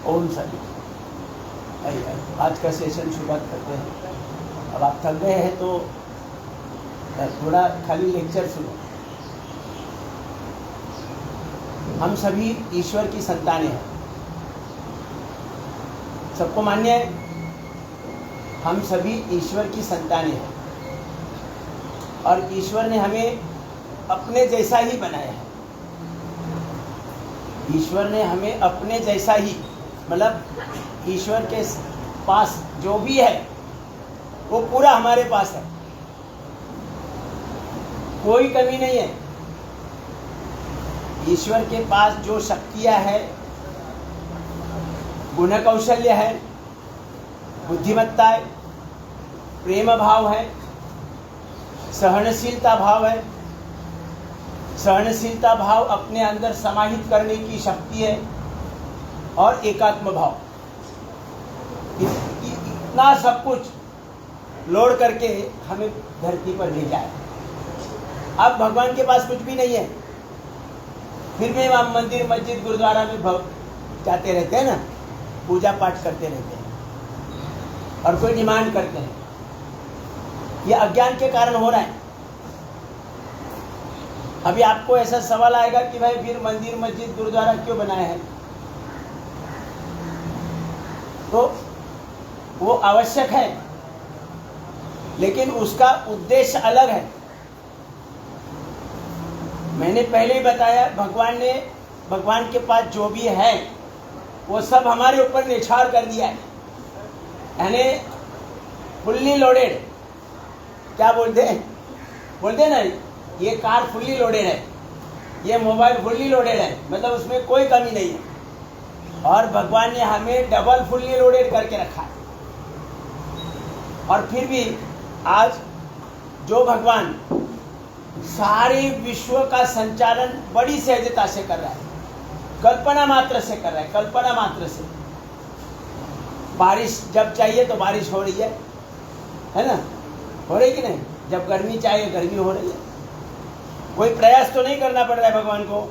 ओम सभी आज का सेशन शुरुआत करते हैं। अब आप थक गए हैं तो थोड़ा खाली लेक्चर सुनो। हम सभी ईश्वर की संतानें हैं, सबको मान्य है। हम सभी ईश्वर की संतानें हैं और ईश्वर ने हमें अपने जैसा ही बनाया है। ईश्वर ने हमें अपने जैसा ही, मतलब ईश्वर के पास जो भी है वो पूरा हमारे पास है, कोई कमी नहीं है। ईश्वर के पास जो शक्तियां है, गुण कौशल्य है, बुद्धिमत्ता है, प्रेम भाव है, सहनशीलता भाव है। सहनशीलता भाव अपने अंदर समाहित करने की शक्ति है और एकात्म भाव। इतना सब कुछ लोड करके हमें धरती पर भेजा है। अब भगवान के पास कुछ भी नहीं है, फिर भी हम मंदिर मस्जिद गुरुद्वारा में जाते रहते हैं ना, पूजा पाठ करते रहते हैं और कोई डिमांड करते हैं। ये अज्ञान के कारण हो रहा है। अभी आपको ऐसा सवाल आएगा कि भाई फिर मंदिर मस्जिद गुरुद्वारा क्यों बनाया है? तो वो आवश्यक है, लेकिन उसका उद्देश्य अलग है। मैंने पहले ही बताया, भगवान के पास जो भी है वो सब हमारे ऊपर निछावर कर दिया है, यानी फुल्ली लोडेड। क्या बोलते ना, ये कार फुल्ली लोडेड है, ये मोबाइल फुल्ली लोडेड है, मतलब उसमें कोई कमी नहीं है। और भगवान ने हमें डबल फुल्ली लोडेड करके रखा है। और फिर भी आज जो भगवान सारे विश्व का संचालन बड़ी सहजता से कर रहा है, कल्पना मात्र से कर रहा है, कल्पना मात्र से। बारिश जब चाहिए तो बारिश हो रही है ना? हो रही कि नहीं? जब गर्मी चाहिए गर्मी हो रही है। कोई प्रयास तो नहीं करना पड़ रहा है भगवान को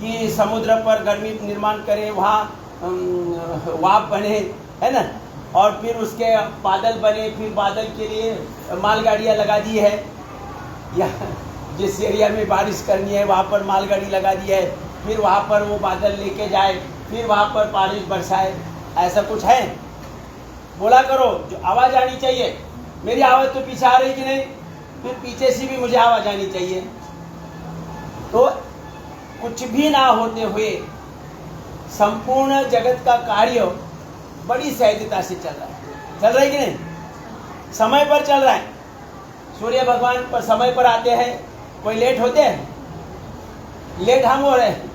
कि समुद्र पर गर्मी निर्माण करे, वहाँ वाप बने, है ना, और फिर उसके बादल बने, फिर बादल के लिए मालगाड़ियाँ लगा दी है, या जिस एरिया में बारिश करनी है वहाँ पर मालगाड़ी लगा दी है, फिर वहाँ पर वो बादल लेके जाए, फिर वहाँ पर बारिश बरसाए। ऐसा कुछ है? बोला करो, जो आवाज़ आनी चाहिए। मेरी आवाज़ तो पीछे आ रही कि नहीं? फिर पीछे से भी मुझे आवाज़ आनी चाहिए। तो कुछ भी ना होते हुए संपूर्ण जगत का कार्य बड़ी सहजता से चल रहा है कि नहीं? समय पर चल रहा है। सूर्य भगवान पर समय पर आते हैं, कोई लेट होते हैं? लेट हम हो रहे हैं,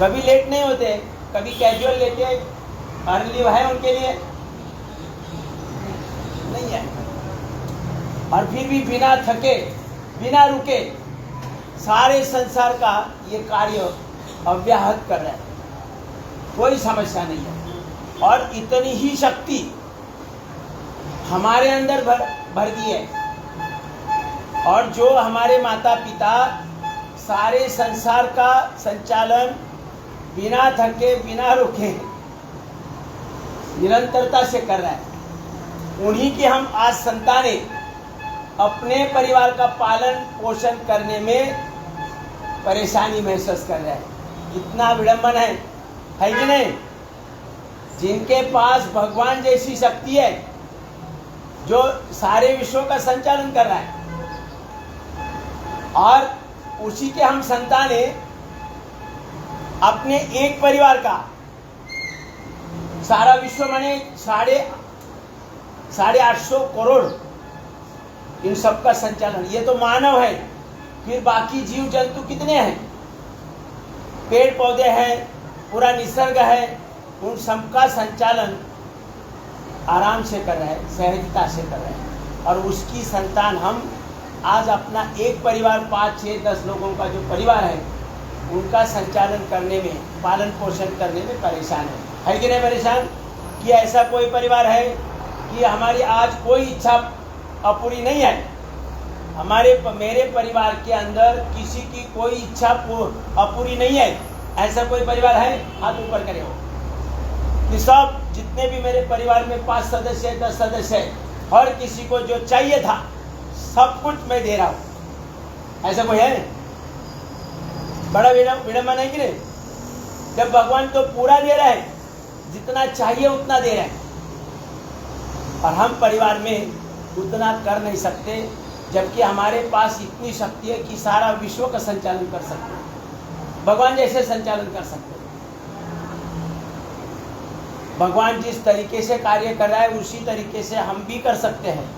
कभी लेट नहीं होते, कभी कैजुअल लेते अर्ली है उनके लिए नहीं है। और फिर भी बिना थके बिना रुके सारे संसार का ये कार्य अव्याहत कर रहा है, कोई समस्या नहीं है। और इतनी ही शक्ति हमारे अंदर भर दी है। और जो हमारे माता पिता सारे संसार का संचालन बिना थके बिना रुके निरंतरता से कर रहा है, उन्हीं की हम आज संतानें अपने परिवार का पालन पोषण करने में परेशानी महसूस कर रहे हैं। इतना विडंबन है कि नहीं? जिनके पास भगवान जैसी शक्ति है, जो सारे विश्व का संचालन कर रहा है, और उसी के हम संतानें अपने एक परिवार का, सारा विश्व माने 850 करोड़, इन सब का संचालन। ये तो मानव है, फिर बाकी जीव जंतु कितने हैं? पेड़ पौधे हैं, पूरा निसर्ग है, उन सबका संचालन आराम से कर रहा है, सहजता से कर रहा है। और उसकी संतान हम आज अपना एक परिवार 5, 6, 10 लोगों का जो परिवार है, उनका संचालन करने में, पालन पोषण करने में परेशान है कि नहीं परेशान? कि ऐसा कोई परिवार है कि हमारी आज कोई इच्छा अपूरी नहीं है? मेरे परिवार के अंदर किसी की कोई इच्छा अपूरी नहीं है। ऐसा कोई परिवार है? हाथ ऊपर करे हो कि सब जितने भी मेरे परिवार में 5 सदस्य है, 10 सदस्य है, हर किसी को जो चाहिए था सब कुछ मैं दे रहा हूं। ऐसा कोई है? बड़ा विडंबन है कि नहीं? जब भगवान तो पूरा दे रहा है, जितना चाहिए उतना दे रहे हैं, और हम परिवार में उतना कर नहीं सकते, जबकि हमारे पास इतनी शक्ति है कि सारा विश्व का संचालन कर सकते हैं, भगवान जैसे संचालन कर सकते हैं। भगवान जिस तरीके से कार्य कर रहा है उसी तरीके से हम भी कर सकते हैं,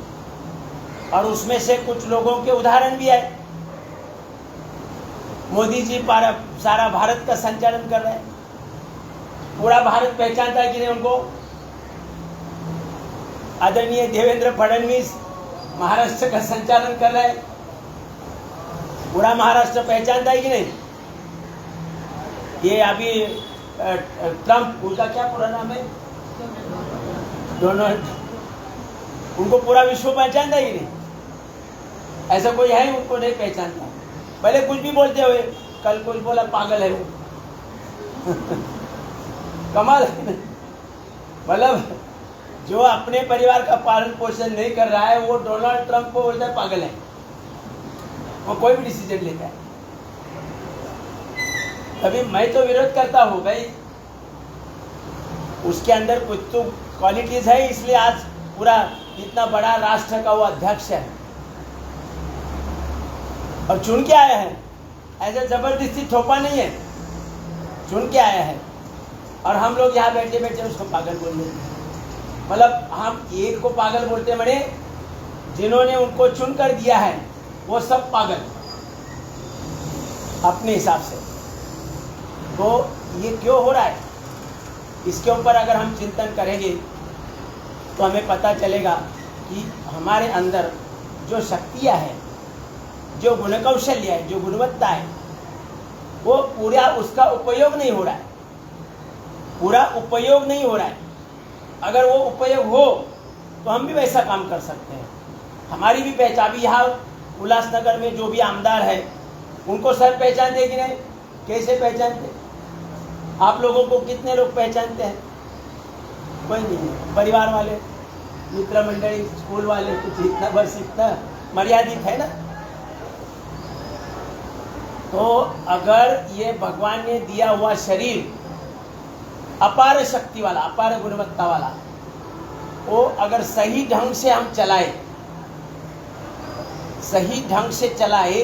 और उसमें से कुछ लोगों के उदाहरण भी है। मोदी जी सारा भारत का संचालन कर रहे हैं, पूरा भारत पहचानता है कि नहीं उनको? आदरणीय देवेंद्र फडणवीस महाराष्ट्र का संचालन कर रहे हैं, पूरा महाराष्ट्र पहचानता है कि नहीं? ये अभी ट्रम्प, उनका क्या पूरा नाम है? डोनाल्ड, उनको पूरा विश्व पहचानता है कि नहीं? ऐसा कोई है उनको नहीं पहचानता? पहले कुछ भी बोलते हुए, कल कोई बोला पागल है वो कमाल है। मतलब जो अपने परिवार का पालन पोषण नहीं कर रहा है वो डोनाल्ड ट्रंप को बोलता है पागल है, वो कोई भी डिसीजन लेता है। तभी मैं तो विरोध करता हूँ भाई, उसके अंदर कुछ तो क्वालिटीज है, इसलिए आज पूरा इतना बड़ा राष्ट्र का वो अध्यक्ष है और चुन के आया है, ऐसे जबरदस्ती थोपा नहीं है, चुन के आया है। और हम लोग यहाँ बैठे बैठे उसको पागल बोल रहे हैं। मतलब हम एक को पागल बोलते बड़े, जिन्होंने उनको चुन कर दिया है वो सब पागल अपने हिसाब से। तो ये क्यों हो रहा है, इसके ऊपर अगर हम चिंतन करेंगे तो हमें पता चलेगा कि हमारे अंदर जो शक्तियाँ हैं, जो गुण कौशल्य है, जो गुणवत्ता है, वो पूरा उसका उपयोग नहीं हो रहा है, पूरा उपयोग नहीं हो रहा है। अगर वो उपयोग हो तो हम भी वैसा काम कर सकते हैं। हमारी भी पहचान भी, यहाँ उल्लासनगर में जो भी आमदार है उनको सर पहचानते कि नहीं? कैसे पहचानते? आप लोगों को कितने लोग पहचानते हैं? कोई नहीं है। परिवार वाले, मित्र मंडली, स्कूल वाले, कुछ इतना, बस इतना मर्यादित है ना। तो अगर ये भगवान ने दिया हुआ शरीर अपार शक्ति वाला, अपार गुणवत्ता वाला, वो अगर सही ढंग से हम चलाए, सही ढंग से चलाए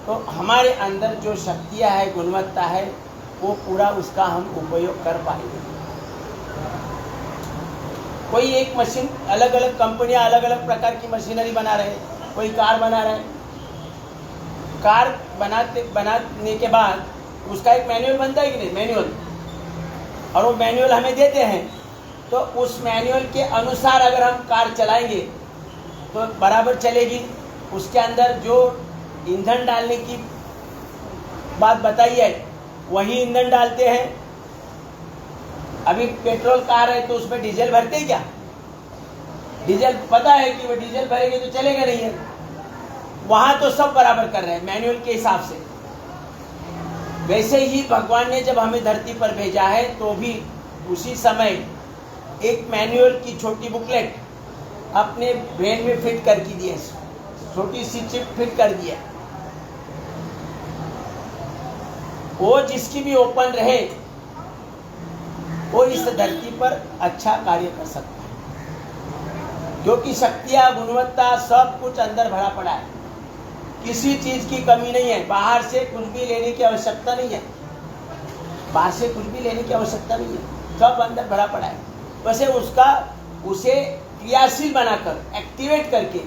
तो हमारे अंदर जो शक्तियाँ है, गुणवत्ता है, वो पूरा उसका हम उपयोग कर पाएंगे। कोई एक मशीन, अलग अलग कंपनियां अलग अलग प्रकार की मशीनरी बना रहे हैं, कोई कार बना रहे हैं, कार बनाने के बाद उसका एक मैनुअल बनता है कि नहीं? मैनुअल, और वो मैनुअल हमें देते हैं, तो उस मैनुअल के अनुसार अगर हम कार चलाएंगे तो बराबर चलेगी। उसके अंदर जो ईंधन डालने की बात बताई है वही ईंधन डालते हैं। अभी पेट्रोल कार है तो उसमें डीजल भरते हैं क्या? डीजल पता है कि वो डीजल भरेंगे तो चलेगा नहीं है। वहां तो सब बराबर कर रहे हैं मैनुअल के हिसाब से। वैसे ही भगवान ने जब हमें धरती पर भेजा है तो भी उसी समय एक मैनुअल की छोटी बुकलेट अपने ब्रेन में फिट करके दी है, छोटी सी चिप फिट कर दिया। वो जिसकी भी ओपन रहे वो इस धरती पर अच्छा कार्य कर सकता है, क्योंकि शक्तियाँ, गुणवत्ता सब कुछ अंदर भरा पड़ा है। किसी चीज की कमी नहीं है, बाहर से कुछ भी लेने की आवश्यकता नहीं है, बाहर से कुछ भी लेने की आवश्यकता नहीं है, सब अंदर भरा पड़ा है। वैसे उसे क्रियाशील बनाकर, एक्टिवेट करके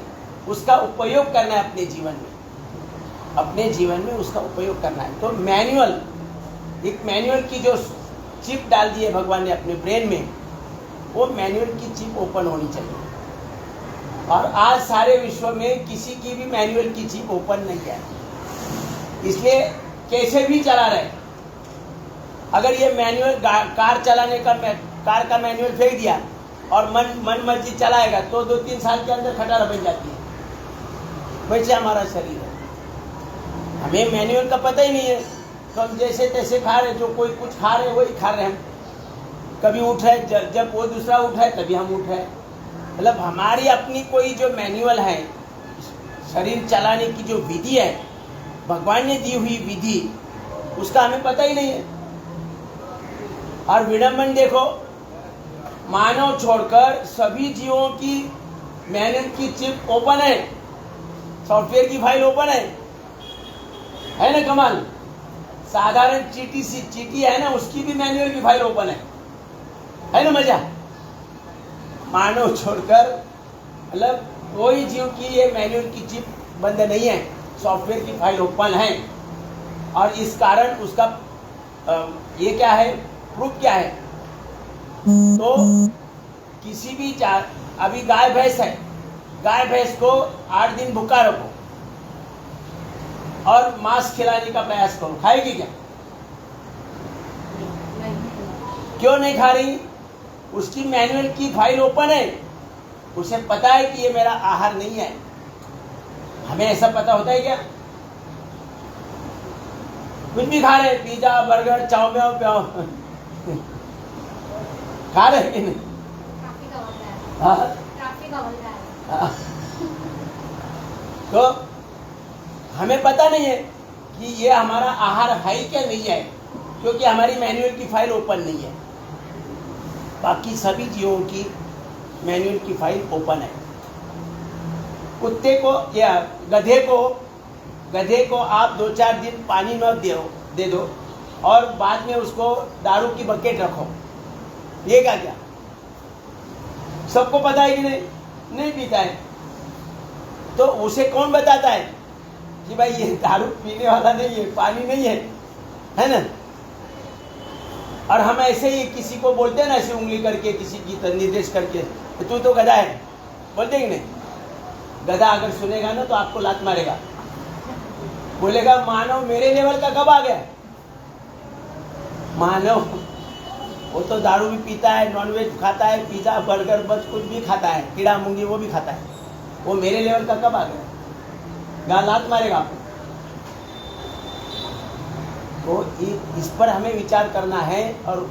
उसका उपयोग करना है अपने जीवन में, अपने जीवन में उसका उपयोग करना है। तो मैनुअल, एक मैनुअल की जो चिप डाल दी है भगवान ने अपने ब्रेन में, वो मैनुअल की चिप ओपन होनी चाहिए। और आज सारे विश्व में किसी की भी मैनुअल की चिप ओपन नहीं है, इसलिए कैसे भी चला रहे। अगर ये मैनुअल कार चलाने का, कार का मैनुअल फेंक दिया और मन मर्जी चलाएगा तो 2-3 साल के अंदर खटारा बन जाती है। वैसे हमारा शरीर है, हमें मैनुअल का पता ही नहीं है, तो हम जैसे तैसे खा रहे, जो कोई कुछ खा रहे वही खा रहे हम। कभी उठ रहे, जब वो दूसरा उठ रहा है तभी हम उठ रहे हैं। मतलब हमारी अपनी कोई जो मैनुअल है, शरीर चलाने की जो विधि है, भगवान ने दी हुई विधि, उसका हमें पता ही नहीं है। और विडंबन देखो, मानव छोड़कर सभी जीवों की मैनुअल की चिप ओपन है, सॉफ्टवेयर की फाइल ओपन है ना कमाल। साधारण चीटी है ना, उसकी भी मैनुअल की फाइल ओपन है ना मजा। मानव छोड़कर मतलब कोई जीव की ये मैनुअल की चिप बंद नहीं है, सॉफ्टवेयर की फाइल ओपन है। और इस कारण उसका ये क्या है, प्रूफ क्या है, तो किसी भी अभी गाय भैंस है, गाय भैंस को 8 दिन भूखा रखो और मांस खिलाने का प्रयास करो, खाएगी क्या? क्यों नहीं खा रही? उसकी मैनुअल की फाइल ओपन है, उसे पता है कि ये मेरा आहार नहीं है। हमें ऐसा पता होता है क्या? कुछ भी खा रहे, पिज्जा बर्गर चाउमीन प्याओ खा रहे कि नहीं? तो हमें पता नहीं है कि ये हमारा आहार है क्या नहीं है, क्योंकि हमारी मैनुअल की फाइल ओपन नहीं है। बाकी सभी जीवों की मैनुअल की फाइल ओपन है। कुत्ते को या गधे को आप 2-4 दिन पानी न दे दो और बाद में उसको दारू की बकेट रखो, ये क्या? सबको पता है कि नहीं पीता है। तो उसे कौन बताता है कि भाई ये दारू पीने वाला नहीं है, पानी नहीं है ना? और हम ऐसे ही किसी को बोलते हैं ना, ऐसे उंगली करके किसी की निर्देश करके, तू तो गधा है, बोलते कि नहीं? गधा अगर सुनेगा ना तो आपको लात मारेगा, बोलेगा मानव मेरे लेवल का कब आ गया? मानव वो तो दारू भी पीता है, नॉनवेज खाता है, पिज्जा बर्गर बस कुछ भी खाता है, कीड़ा मूंगी वो भी खाता है, वो मेरे लेवल का कब आ गया? गाल लात मारेगा आपको। तो इस पर हमें विचार करना है। और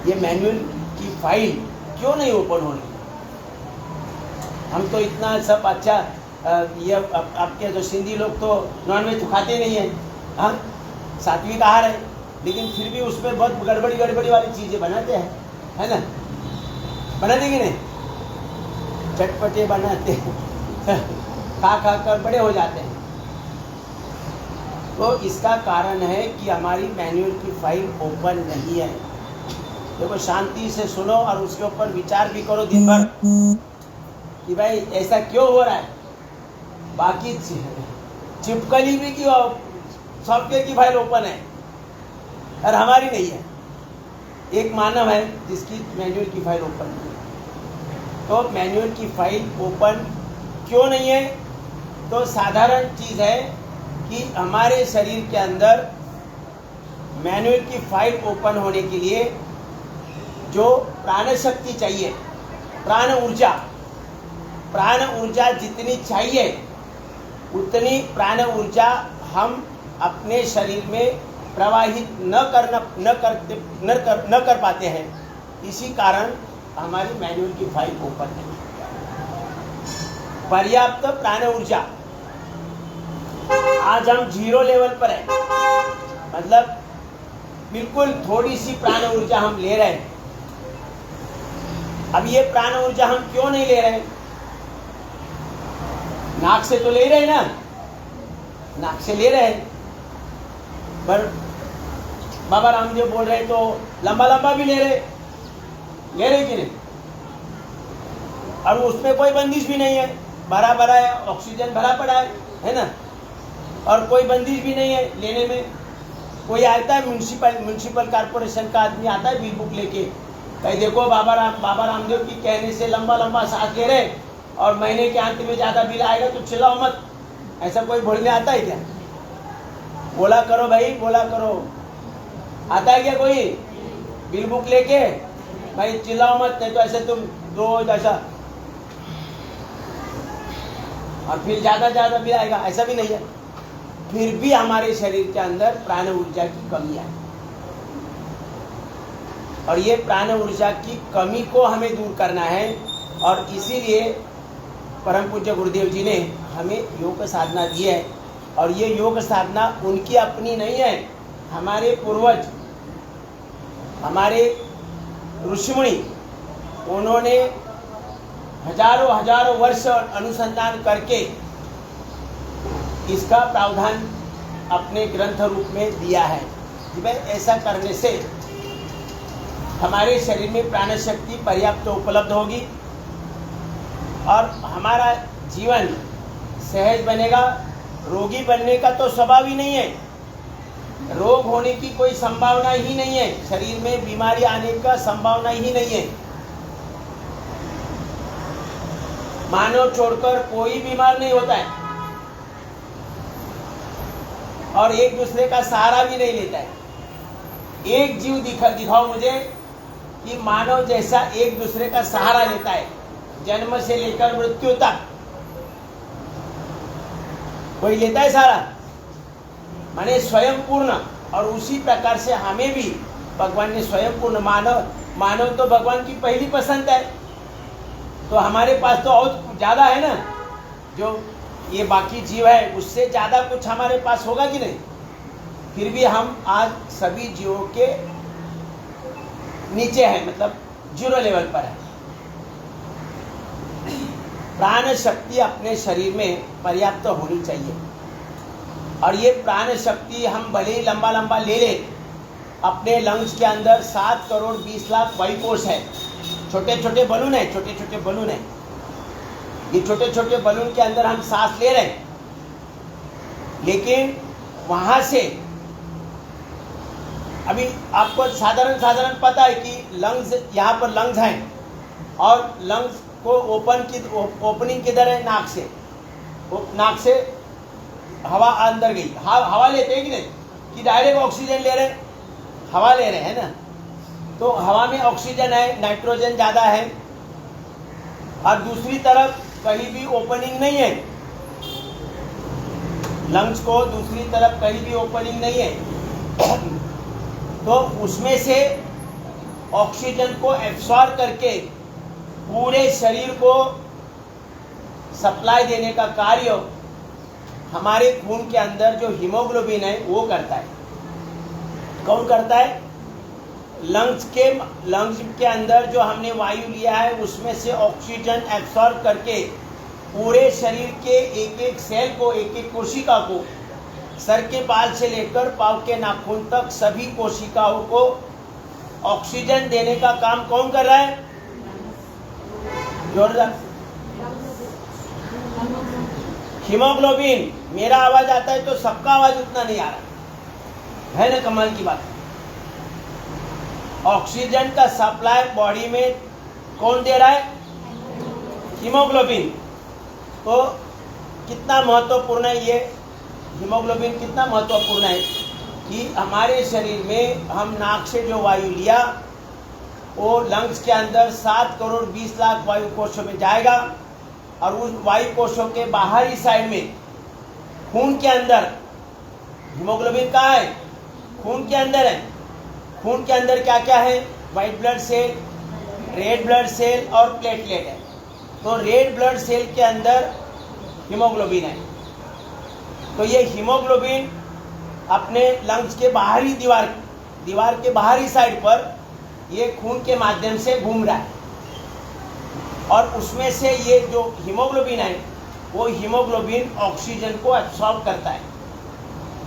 ये मैनुअल की फाइल क्यों नहीं ओपन हो रही? हम तो इतना सब अच्छा ये आपके जो सिंधी लोग तो नॉनवेज तो खाते नहीं है, हाँ सात्विक आहार है, लेकिन फिर भी उसमें बहुत गड़बड़ी वाली चीज़ें बनाते हैं, है ना? बनाते कि नहीं? चटपटे बनाते हैं, खा कर बड़े हो जाते हैं। तो इसका कारण है कि हमारी मैनुअल की फाइल ओपन नहीं है। देखो, शांति से सुनो और उसके ऊपर विचार भी करो दिन भर कि भाई ऐसा क्यों हो रहा है। बाकी चिपकली भी की सॉफ्टवेयर की फाइल ओपन है और हमारी नहीं है। एक मानव है जिसकी मैनुअल की फाइल ओपन नहीं है। तो मैनुअल की फाइल ओपन क्यों नहीं है? तो साधारण चीज़ है कि हमारे शरीर के अंदर मैनुअल की फाइल ओपन होने के लिए जो प्राण शक्ति चाहिए, प्राण ऊर्जा जितनी चाहिए उतनी प्राण ऊर्जा हम अपने शरीर में प्रवाहित न कर पाते हैं। इसी कारण हमारी मैनुअल की फाइल ओपन है। पर्याप्त प्राण ऊर्जा आज हम 0 लेवल पर है, मतलब बिल्कुल थोड़ी सी प्राण ऊर्जा हम ले रहे हैं। अब ये प्राण ऊर्जा हम क्यों नहीं ले रहे? नाक से तो ले रहे ना, नाक से ले रहे, पर बाबा रामदेव बोल रहे तो लंबा भी ले रहे कि नहीं? और उसमें कोई बंदिश भी नहीं है, भरा है, ऑक्सीजन भरा पड़ा है ना? और कोई बंदिश भी नहीं है लेने में। कोई आता है म्यूनसिपल कॉर्पोरेशन का आदमी आता है बिल बुक लेके, कहीं देखो बाबा रामदेव की कहने से लंबा सांस ले रहे और महीने के अंत में ज़्यादा बिल आएगा तो चिल्लाओ मत। ऐसा कोई बोलने आता है क्या? बोला करो भाई, बोला करो। आता है क्या कोई बिल बुक लेके? भाई चिल्लाओ मत, नहीं तो ऐसे तुम रोज ऐसा, और फिर ज़्यादा बिल आएगा, ऐसा भी नहीं है। फिर भी हमारे शरीर के अंदर प्राण ऊर्जा की कमी है, और ये प्राण ऊर्जा की कमी को हमें दूर करना है। और इसीलिए परम पूज्य गुरुदेव जी ने हमें योग साधना दी है। और ये योग साधना उनकी अपनी नहीं है, हमारे पूर्वज, हमारे ऋषिमुनि, उन्होंने हजारों हजारों वर्ष अनुसंधान करके इसका प्रावधान अपने ग्रंथ रूप में दिया है कि भाई ऐसा करने से हमारे शरीर में प्राण शक्ति पर्याप्त उपलब्ध होगी और हमारा जीवन सहज बनेगा। रोगी बनने का तो स्वभाव ही नहीं है, रोग होने की कोई संभावना ही नहीं है, शरीर में बीमारी आने का संभावना ही नहीं है। मानव छोड़कर कोई बीमार नहीं होता है और एक दूसरे का सहारा भी नहीं लेता है। एक जीव दिखाओ मुझे कि मानव जैसा एक दूसरे का सहारा लेता है जन्म से लेकर मृत्यु तक। कोई लेता है सहारा? माने स्वयं पूर्ण। और उसी प्रकार से हमें भी भगवान ने स्वयं पूर्ण, मानव तो भगवान की पहली पसंद है, तो हमारे पास तो और ज्यादा है ना, जो ये बाकी जीव है उससे ज्यादा कुछ हमारे पास होगा कि नहीं। फिर भी हम आज सभी जीवों के नीचे हैं, मतलब 0 लेवल पर है। प्राण शक्ति अपने शरीर में पर्याप्त होनी चाहिए और ये प्राण शक्ति हम भले ही लंबा लंबा ले ले, अपने लंग्स के अंदर 7 करोड़ 20 लाख वायुकोश है, छोटे छोटे बलून है, छोटे छोटे बलून है। ये छोटे छोटे बलून के अंदर हम सांस ले रहे हैं, लेकिन वहां से अभी आपको साधारण पता है कि लंग्स, यहाँ पर लंग्स हैं और लंग्स को ओपनिंग किधर है? नाक से। नाक से हवा अंदर गई, हवा लेते हैं कि नहीं, कि डायरेक्ट ऑक्सीजन ले रहे हैं? हवा ले रहे हैं ना। तो हवा में ऑक्सीजन है, नाइट्रोजन ज़्यादा है, और दूसरी तरफ कहीं भी ओपनिंग नहीं है, लंग्स को दूसरी तरफ कहीं भी ओपनिंग नहीं है। तो उसमें से ऑक्सीजन को एब्सॉर्ब करके पूरे शरीर को सप्लाई देने का कार्य हमारे खून के अंदर जो हीमोग्लोबिन है वो करता है। कौन करता है? लंग्स के अंदर जो हमने वायु लिया है उसमें से ऑक्सीजन एब्सॉर्ब करके पूरे शरीर के एक एक सेल को, एक एक कोशिका को, सर के बाल से लेकर पाँव के नाखून तक सभी कोशिकाओं को ऑक्सीजन देने का काम कौन कर रहा है? जोरदार। हीमोग्लोबिन। मेरा आवाज आता है तो सबका आवाज उतना नहीं आ रहा है ना, कमाल की बात। ऑक्सीजन का सप्लाई बॉडी में कौन दे रहा है? हीमोग्लोबिन। तो कितना महत्वपूर्ण है ये हीमोग्लोबिन, कितना महत्वपूर्ण है कि हमारे शरीर में हम नाक से जो वायु लिया वो लंग्स के अंदर 7 करोड़ 20 लाख वायु कोशों में जाएगा और उस वायु कोशों के बाहरी साइड में खून के अंदर, हीमोग्लोबिन कहाँ है? खून के अंदर है। खून के अंदर क्या क्या है? White blood cell, red blood cell और प्लेटलेट है। तो रेड ब्लड सेल के अंदर हीमोग्लोबिन है। तो ये हीमोग्लोबिन अपने लंग्स के बाहरी दीवार के बाहरी साइड पर ये खून के माध्यम से घूम रहा है और उसमें से ये जो हीमोग्लोबिन है वो हीमोग्लोबिन ऑक्सीजन को एब्सॉर्ब करता है।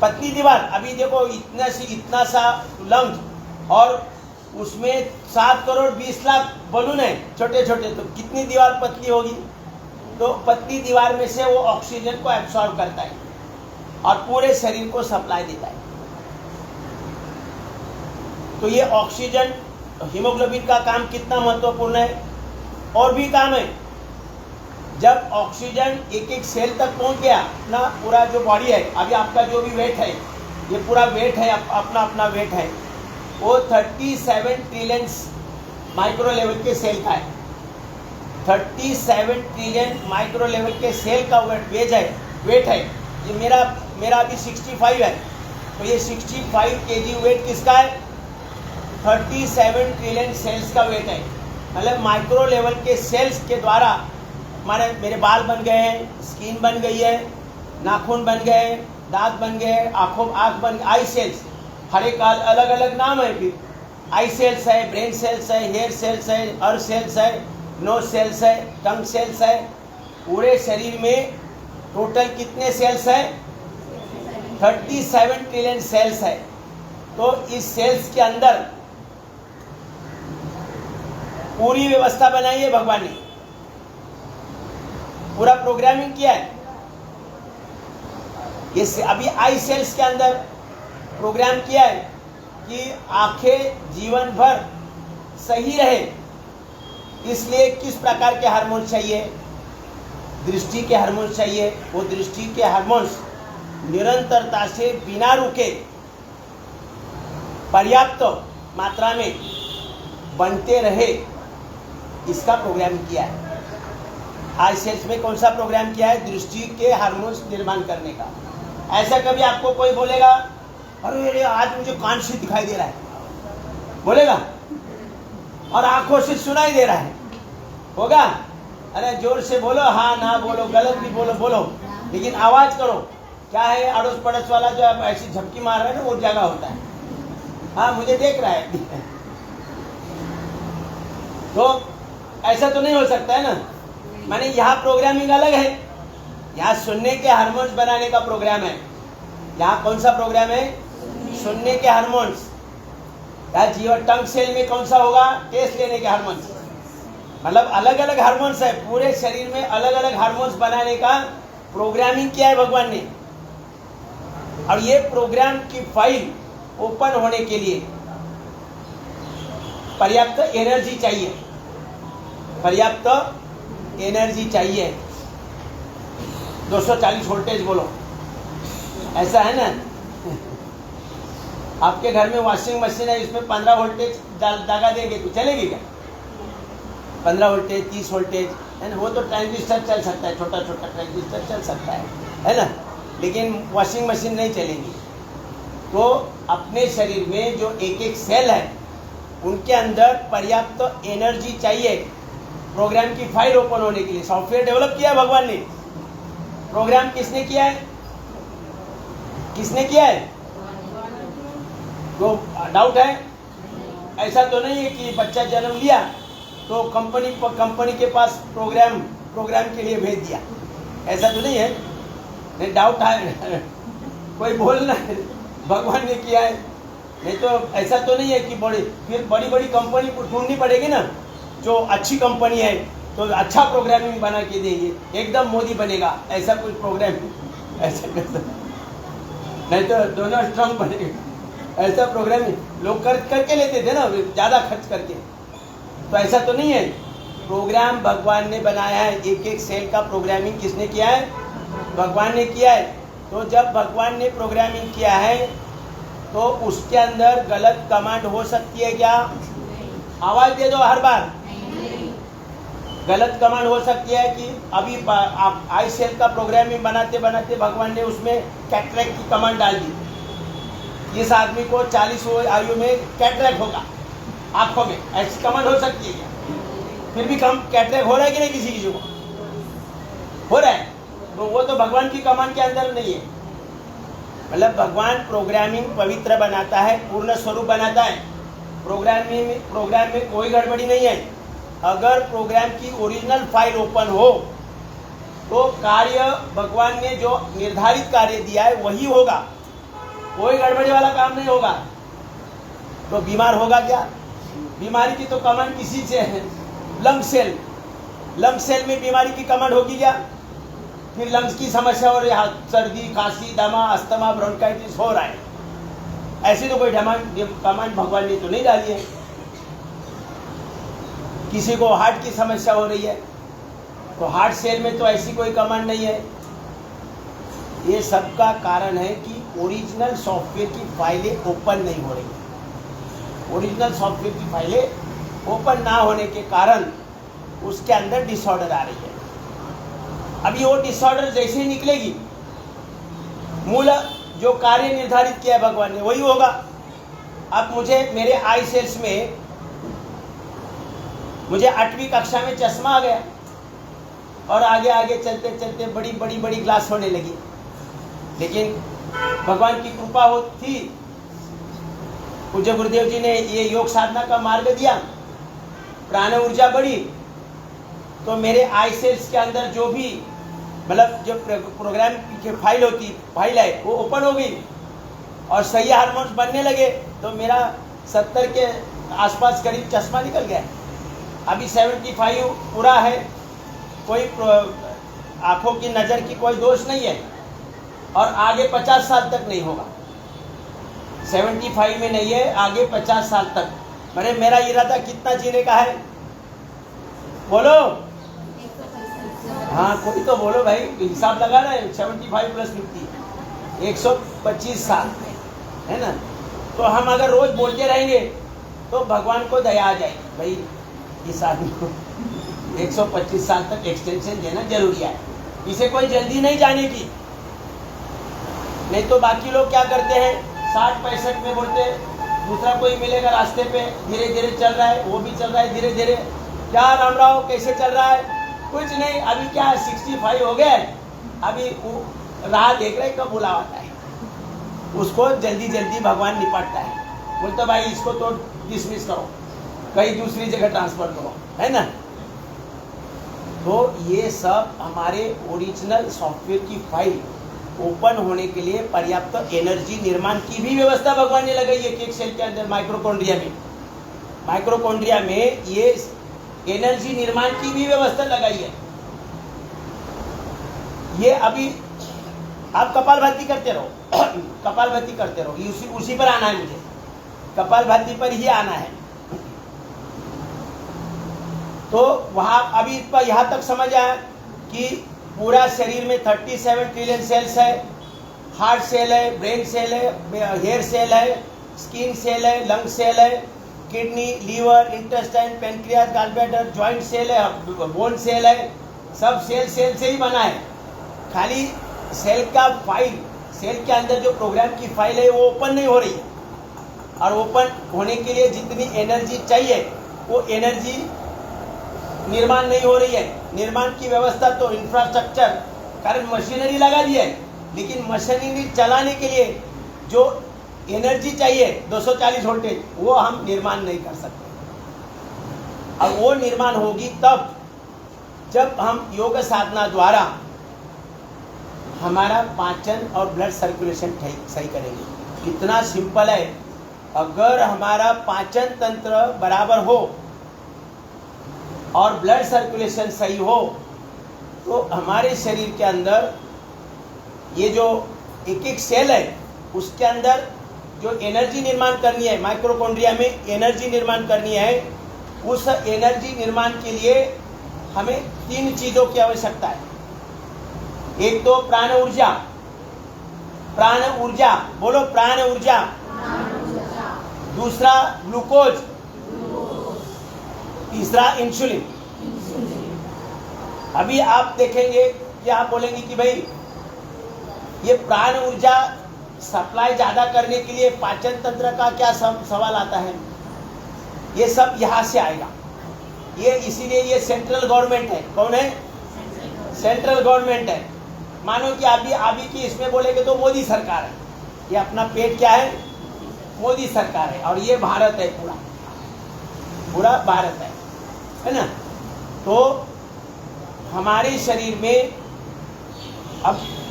पतली दीवार, अभी देखो इतना सा लंग्स और उसमें 7 करोड़ 20 लाख बलून है छोटे छोटे, तो कितनी दीवार पतली होगी? तो पतली दीवार में से वो ऑक्सीजन को एब्सॉर्ब करता है और पूरे शरीर को सप्लाई देता है। तो ये ऑक्सीजन, हीमोग्लोबिन का काम कितना महत्वपूर्ण है। और भी काम है। जब ऑक्सीजन एक एक सेल तक पहुंच गया, अपना पूरा जो बॉडी है, अभी आपका जो भी वेट है, ये पूरा वेट है, अपना अपना वेट है, वो 37 ट्रिलियन माइक्रो लेवल के सेल का है। 37 ट्रिलियन माइक्रो लेवल के सेल का वेट है। ये मेरा अभी 65 है, तो ये 65 kg वेट किसका है? 37 ट्रिलियन सेल्स का वेट है। मतलब माइक्रो लेवल के सेल्स के द्वारा हमारे मेरे बाल बन गए हैं, स्किन बन गई है, नाखून बन गए, दांत बन गए, आँख बन, आई सेल्स, हर एक अलग अलग नाम है। फिर आई सेल्स है, ब्रेन सेल्स है, हेयर सेल्स है, अर्थ सेल्स है, नोज सेल्स है, टंग सेल्स है। पूरे शरीर में टोटल कितने सेल्स है? 37 ट्रिलियन सेल्स है। तो इस सेल्स के अंदर पूरी व्यवस्था बनाई है भगवान ने, पूरा प्रोग्रामिंग किया है। ये अभी आई सेल्स के अंदर प्रोग्राम किया है कि आंखें जीवन भर सही रहे, इसलिए किस प्रकार के हार्मोन चाहिए? दृष्टि के हार्मोन चाहिए। वो दृष्टि के हार्मोन्स निरंतरता से बिना रुके पर्याप्त मात्रा में बनते रहे, इसका प्रोग्राम किया है। आई सेल्स में कौन सा प्रोग्राम किया है? दृष्टि के हार्मोन्स निर्माण करने का। ऐसा कभी आपको कोई बोलेगा अरे आज मुझे कान से दिखाई दे रहा है, बोलेगा? और आंखों से सुनाई दे रहा है, होगा? अरे जोर से बोलो, हाँ ना बोलो, गलत भी बोलो, बोलो, लेकिन आवाज करो। क्या है? अड़ोस पड़ोस वाला जो ऐसी झपकी मार रहा है ना, वो जगह होता है, हाँ मुझे देख रहा है। तो ऐसा तो नहीं हो सकता है ना। माने यहाँ प्रोग्रामिंग अलग है, यहाँ सुनने के हार्मोन्स बनाने का प्रोग्राम है। यहाँ कौन सा प्रोग्राम है? सुनने के हार्मोन्स। यहाँ जीवन टंग सेल में कौन सा होगा? टेस्ट लेने के हार्मोन्स। मतलब अलग अलग हार्मोन्स है, पूरे शरीर में अलग अलग हार्मोन्स बनाने का प्रोग्रामिंग किया है भगवान ने। और ये प्रोग्राम की फाइल ओपन होने के लिए पर्याप्त एनर्जी चाहिए, पर्याप्त एनर्जी चाहिए। 240 वोल्टेज बोलो, ऐसा है ना। आपके घर में वॉशिंग मशीन है, इसमें 15 वोल्टेज लगा देंगे तो चलेगी क्या? 15 वोल्टेज, 30 वोल्टेज, है ना। वो तो ट्रांजिस्टर चल सकता है, छोटा छोटा ट्रांजिस्टर चल सकता है ना, लेकिन वॉशिंग मशीन नहीं चलेगी। तो अपने शरीर में जो एक एक सेल है, उनके अंदर पर्याप्त एनर्जी चाहिए प्रोग्राम की फाइल ओपन होने के लिए। सॉफ्टवेयर डेवलप किया भगवान ने। प्रोग्राम किसने किया है? किसने किया है? तो डाउट है? ऐसा तो नहीं है कि बच्चा जन्म लिया तो कंपनी के पास प्रोग्राम के लिए भेज दिया, ऐसा तो नहीं है। नहीं, डाउट है, कोई बोलना भगवान ने किया है, नहीं तो ऐसा तो नहीं है कि फिर बड़ी बड़ी कंपनी को ढूंढनी पड़ेगी ना, जो अच्छी कंपनी है तो अच्छा प्रोग्रामिंग बना के देंगे, एकदम मोदी बनेगा, ऐसा कोई प्रोग्राम ऐसा नहीं तो डोनाल्ड ट्रम्प बनेगा, ऐसा प्रोग्रामिंग लोग करके लेते थे ना, ज़्यादा खर्च करके। तो ऐसा तो नहीं है, प्रोग्राम भगवान ने बनाया है। एक एक सेल का प्रोग्रामिंग किसने किया है? भगवान ने किया है। तो जब भगवान ने प्रोग्रामिंग किया है तो उसके अंदर गलत कमांड हो सकती है क्या? आवाज दे दो हर बार। गलत कमांड हो सकती है कि अभी आप आई सेल का प्रोग्रामिंग बनाते बनाते भगवान ने उसमें कैटरेक्ट की कमांड डाल दी। इस आदमी को 40 आयु में कैटरेक्ट होगा आंखों में, ऐसी कमांड हो सकती है क्या? फिर भी कम कैटरेक्ट हो रहा है कि नहीं? किसी को हो रहा है, तो वो तो भगवान की कमांड के अंदर नहीं है। मतलब भगवान प्रोग्रामिंग पवित्र बनाता है, पूर्ण स्वरूप बनाता है। प्रोग्राम में कोई गड़बड़ी नहीं है। अगर प्रोग्राम की ओरिजिनल फाइल ओपन हो तो कार्य भगवान ने जो निर्धारित कार्य दिया है वही होगा, कोई गड़बड़ी वाला काम नहीं होगा। तो बीमार होगा क्या? बीमारी की तो कमांड किसी से है, लंग सेल में बीमारी की कमांड होगी क्या? फिर लंग्स की समस्या हो रही है, सर्दी, खांसी, दमा, अस्थमा, ब्रोंकाइटिस हो रहा है, ऐसी तो कोई कमांड भगवान ने तो नहीं डाली है। किसी को हार्ट की समस्या हो रही है तो हार्ट सेल में तो ऐसी कोई कमांड नहीं है। ये सब का कारण है कि ओरिजिनल सॉफ्टवेयर की फाइलें ओपन नहीं हो रही। ओरिजिनल सॉफ्टवेयर की फाइलें ओपन ना होने के कारण उसके अंदर डिसऑर्डर आ रही है। अभी वो डिसऑर्डर जैसे ही निकलेगी मूल जो कार्य निर्धारित किया है भगवान ने वही होगा। अब मुझे मेरे आई सेल्स में मुझे 8वीं कक्षा में चश्मा आ गया और आगे आगे चलते चलते बड़ी बड़ी बड़ी ग्लास होने लगी, लेकिन भगवान की कृपा हो थी। पूज्य गुरुदेव जी ने ये योग साधना का मार्ग दिया, प्राण ऊर्जा बढ़ी, तो मेरे आई सेल्स के अंदर जो भी मतलब जो प्रोग्राम की फाइल है वो ओपन हो गई और सही हार्मोन्स बनने लगे, तो मेरा 70 के आसपास करीब चश्मा निकल गया। अभी 75 पूरा है, कोई आंखों की नज़र की कोई दोष नहीं है और आगे 50 साल तक नहीं होगा। 75 में नहीं है, आगे 50 साल तक। मैंने मेरा इरादा कितना जीने का है बोलो? हाँ कोई तो बोलो भाई, हिसाब लगा रहे हैं। 75 + 50 125 साल है ना। तो हम अगर रोज बोलते रहेंगे तो भगवान को दया आ जाएगी, भाई इस आदमी को 125 साल तक एक्सटेंशन देना जरूरी है, इसे कोई जल्दी नहीं जाने की। नहीं तो बाकी लोग क्या करते हैं, 60-65 में बोलते, दूसरा कोई मिलेगा रास्ते पे, धीरे धीरे चल रहा है, वो भी चल रहा है धीरे धीरे। क्या रामराव कैसे चल रहा है? कुछ नहीं, अभी क्या 65 हो गए, अभी राह देख रहे कब बुलावा आता है, उसको जल्दी जल्दी भगवान निपटता है। बोलते भाई इसको तो डिसमिस करो, कहीं दूसरी जगह ट्रांसफर करो, है ना। तो ये सब हमारे ओरिजिनल सॉफ्टवेयर की फाइल ओपन होने के लिए पर्याप्त एनर्जी निर्माण की भी व्यवस्था भगवान ने लगाई है। एक सेल के अंदर माइक्रोकॉन्ड्रिया में ये एनर्जी निर्माण की भी व्यवस्था लगाई है। ये अभी आप कपालभाति करते रहो कपालभाति करते रहो, उसी पर आना है, मुझे कपालभाति पर ही आना है। तो वहां अभी यहां तक समझ आया कि पूरा शरीर में 37 ट्रिलियन सेल्स है। हार्ट सेल है, ब्रेन सेल है, हेयर सेल है, स्किन सेल है, लंग सेल है, kidney, liver, intestine, pancreas, gallbladder, joint cell है, बोन सेल है, सब सेल से ही बना है। खाली सेल का फाइल, सेल के अंदर जो प्रोग्राम की फाइल है वो ओपन नहीं हो रही है, और ओपन होने के लिए जितनी एनर्जी चाहिए वो एनर्जी निर्माण नहीं हो रही है। निर्माण की व्यवस्था तो इंफ्रास्ट्रक्चर कारण मशीनरी लगा दी है, लेकिन मशीनरी चलाने के लिए जो एनर्जी चाहिए 240 वोल्टेज वो हम निर्माण नहीं कर सकते। अब वो निर्माण होगी तब जब हम योग साधना द्वारा हमारा पाचन और ब्लड सर्कुलेशन सही करेंगे। इतना सिंपल है, अगर हमारा पाचन तंत्र बराबर हो और ब्लड सर्कुलेशन सही हो तो हमारे शरीर के अंदर ये जो एक एक सेल है उसके अंदर जो एनर्जी निर्माण करनी है, माइक्रोकॉन्ड्रिया में एनर्जी निर्माण करनी है, उस एनर्जी निर्माण के लिए हमें 3 चीज़ों की आवश्यकता है। एक तो प्राण ऊर्जा बोलो, प्राण ऊर्जा। दूसरा ग्लूकोज, तीसरा इंसुलिन। अभी आप देखेंगे कि आप बोलेंगे कि भाई ये प्राण ऊर्जा सप्लाई ज्यादा करने के लिए पाचन तंत्र का क्या सवाल आता है? ये सब यहाँ से आएगा। ये इसीलिए ये सेंट्रल गवर्नमेंट है। कौन है? सेंट्रल गवर्नमेंट है। मानो कि अभी की इसमें बोलेंगे तो मोदी सरकार है। ये अपना पेट क्या है? मोदी सरकार है, और ये भारत है, पूरा भारत है ना। तो हमारे शरीर में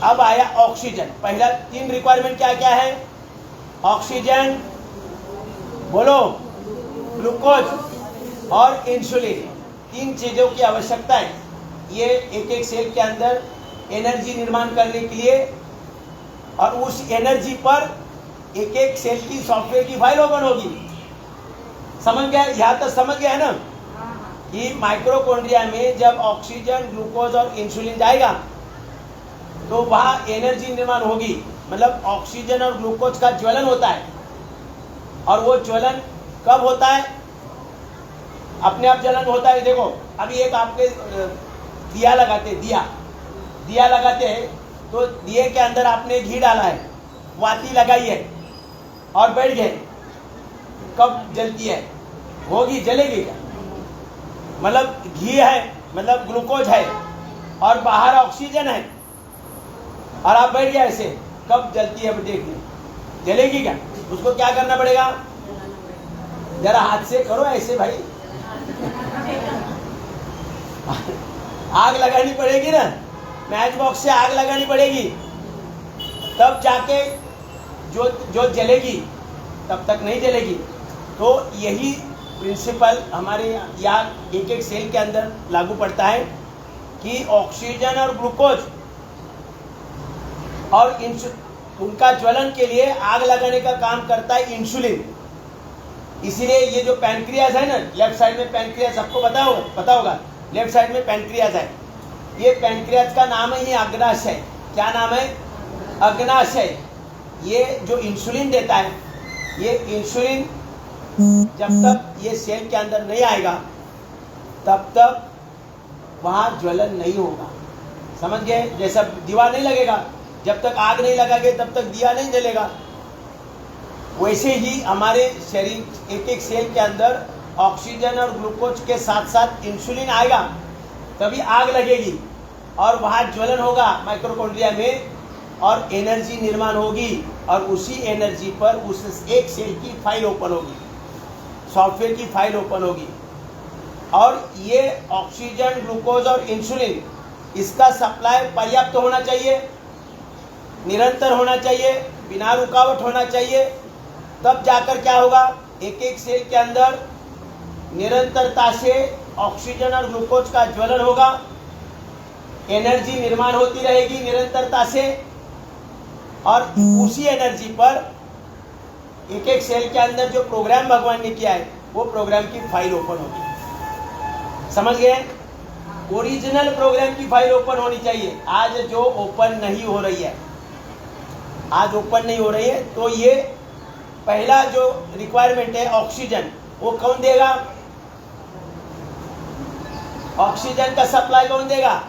अब आया ऑक्सीजन। पहला 3 रिक्वायरमेंट क्या क्या है? ऑक्सीजन बोलो, ग्लूकोज और इंसुलिन। 3 चीजों की आवश्यकता है। ये एक एक सेल के अंदर एनर्जी निर्माण करने के लिए, और उस एनर्जी पर एक एक सेल की सॉफ्टवेयर की फाइल ओपन होगी। समझ गया? यहाँ तक समझ गया है ना कि माइक्रोकॉन्ड्रिया में जब ऑक्सीजन, ग्लूकोज और इंसुलिन जाएगा तो वहाँ एनर्जी निर्माण होगी। मतलब ऑक्सीजन और ग्लूकोज का ज्वलन होता है, और वो ज्वलन कब होता है? अपने आप ज्वलन होता है। देखो अभी एक आपके दिया लगाते हैं, तो दिए के अंदर आपने घी डाला है, वाती लगाई है और बैठ गए, कब जलती है? होगी, जलेगी क्या? मतलब घी है, मतलब ग्लूकोज है और बाहर ऑक्सीजन है और आप बैठ गए ऐसे, कब जलती है देखिए, जलेगी क्या? उसको क्या करना पड़ेगा? जरा हाथ से करो ऐसे भाई, आग लगानी पड़ेगी ना, मैच बॉक्स से आग लगानी पड़ेगी, तब जाके जो जलेगी, तब तक नहीं जलेगी। तो यही प्रिंसिपल हमारे यहाँ एक एक सेल के अंदर लागू पड़ता है कि ऑक्सीजन और ग्लूकोज और उनका ज्वलन के लिए आग लगाने का काम करता है इंसुलिन। इसीलिए ये जो पैनक्रियाज है ना, लेफ्ट साइड में पैनक्रियाज, सबको पता होगा लेफ्ट साइड में पैनक्रियाज है, ये पैनक्रियाज का नाम है, ये अग्नाशय। क्या नाम है? अग्नाशय। ये जो इंसुलिन देता है, ये इंसुलिन जब तक ये सेल के अंदर नहीं आएगा तब तक वहाँ ज्वलन नहीं होगा। समझ गए? जैसा दीवा नहीं लगेगा, जब तक आग नहीं लगाएंगे तब तक दिया नहीं जलेगा। वैसे ही हमारे शरीर एक एक सेल के अंदर ऑक्सीजन और ग्लूकोज के साथ साथ इंसुलिन आएगा, तभी आग लगेगी और वहाँ ज्वलन होगा माइटोकॉन्ड्रिया में और एनर्जी निर्माण होगी और उसी एनर्जी पर उस एक सेल की फाइल ओपन होगी, सॉफ्टवेयर की फाइल ओपन होगी। और ये ऑक्सीजन, ग्लूकोज और इंसुलिन, इसका सप्लाई पर्याप्त होना चाहिए, निरंतर होना चाहिए, बिना रुकावट होना चाहिए। तब जाकर क्या होगा? एक एक सेल के अंदर निरंतरता से ऑक्सीजन और ग्लूकोज का ज्वलन होगा, एनर्जी निर्माण होती रहेगी निरंतरता से और उसी एनर्जी पर एक एक सेल के अंदर जो प्रोग्राम भगवान ने किया है वो प्रोग्राम की फाइल ओपन होगी। समझ गए? ओरिजिनल प्रोग्राम की फाइल ओपन होनी चाहिए। आज जो ओपन नहीं हो रही है, आज ओपन नहीं हो रही है, तो ये पहला जो रिक्वायरमेंट है ऑक्सीजन, वो कौन देगा? ऑक्सीजन का सप्लाई कौन देगा?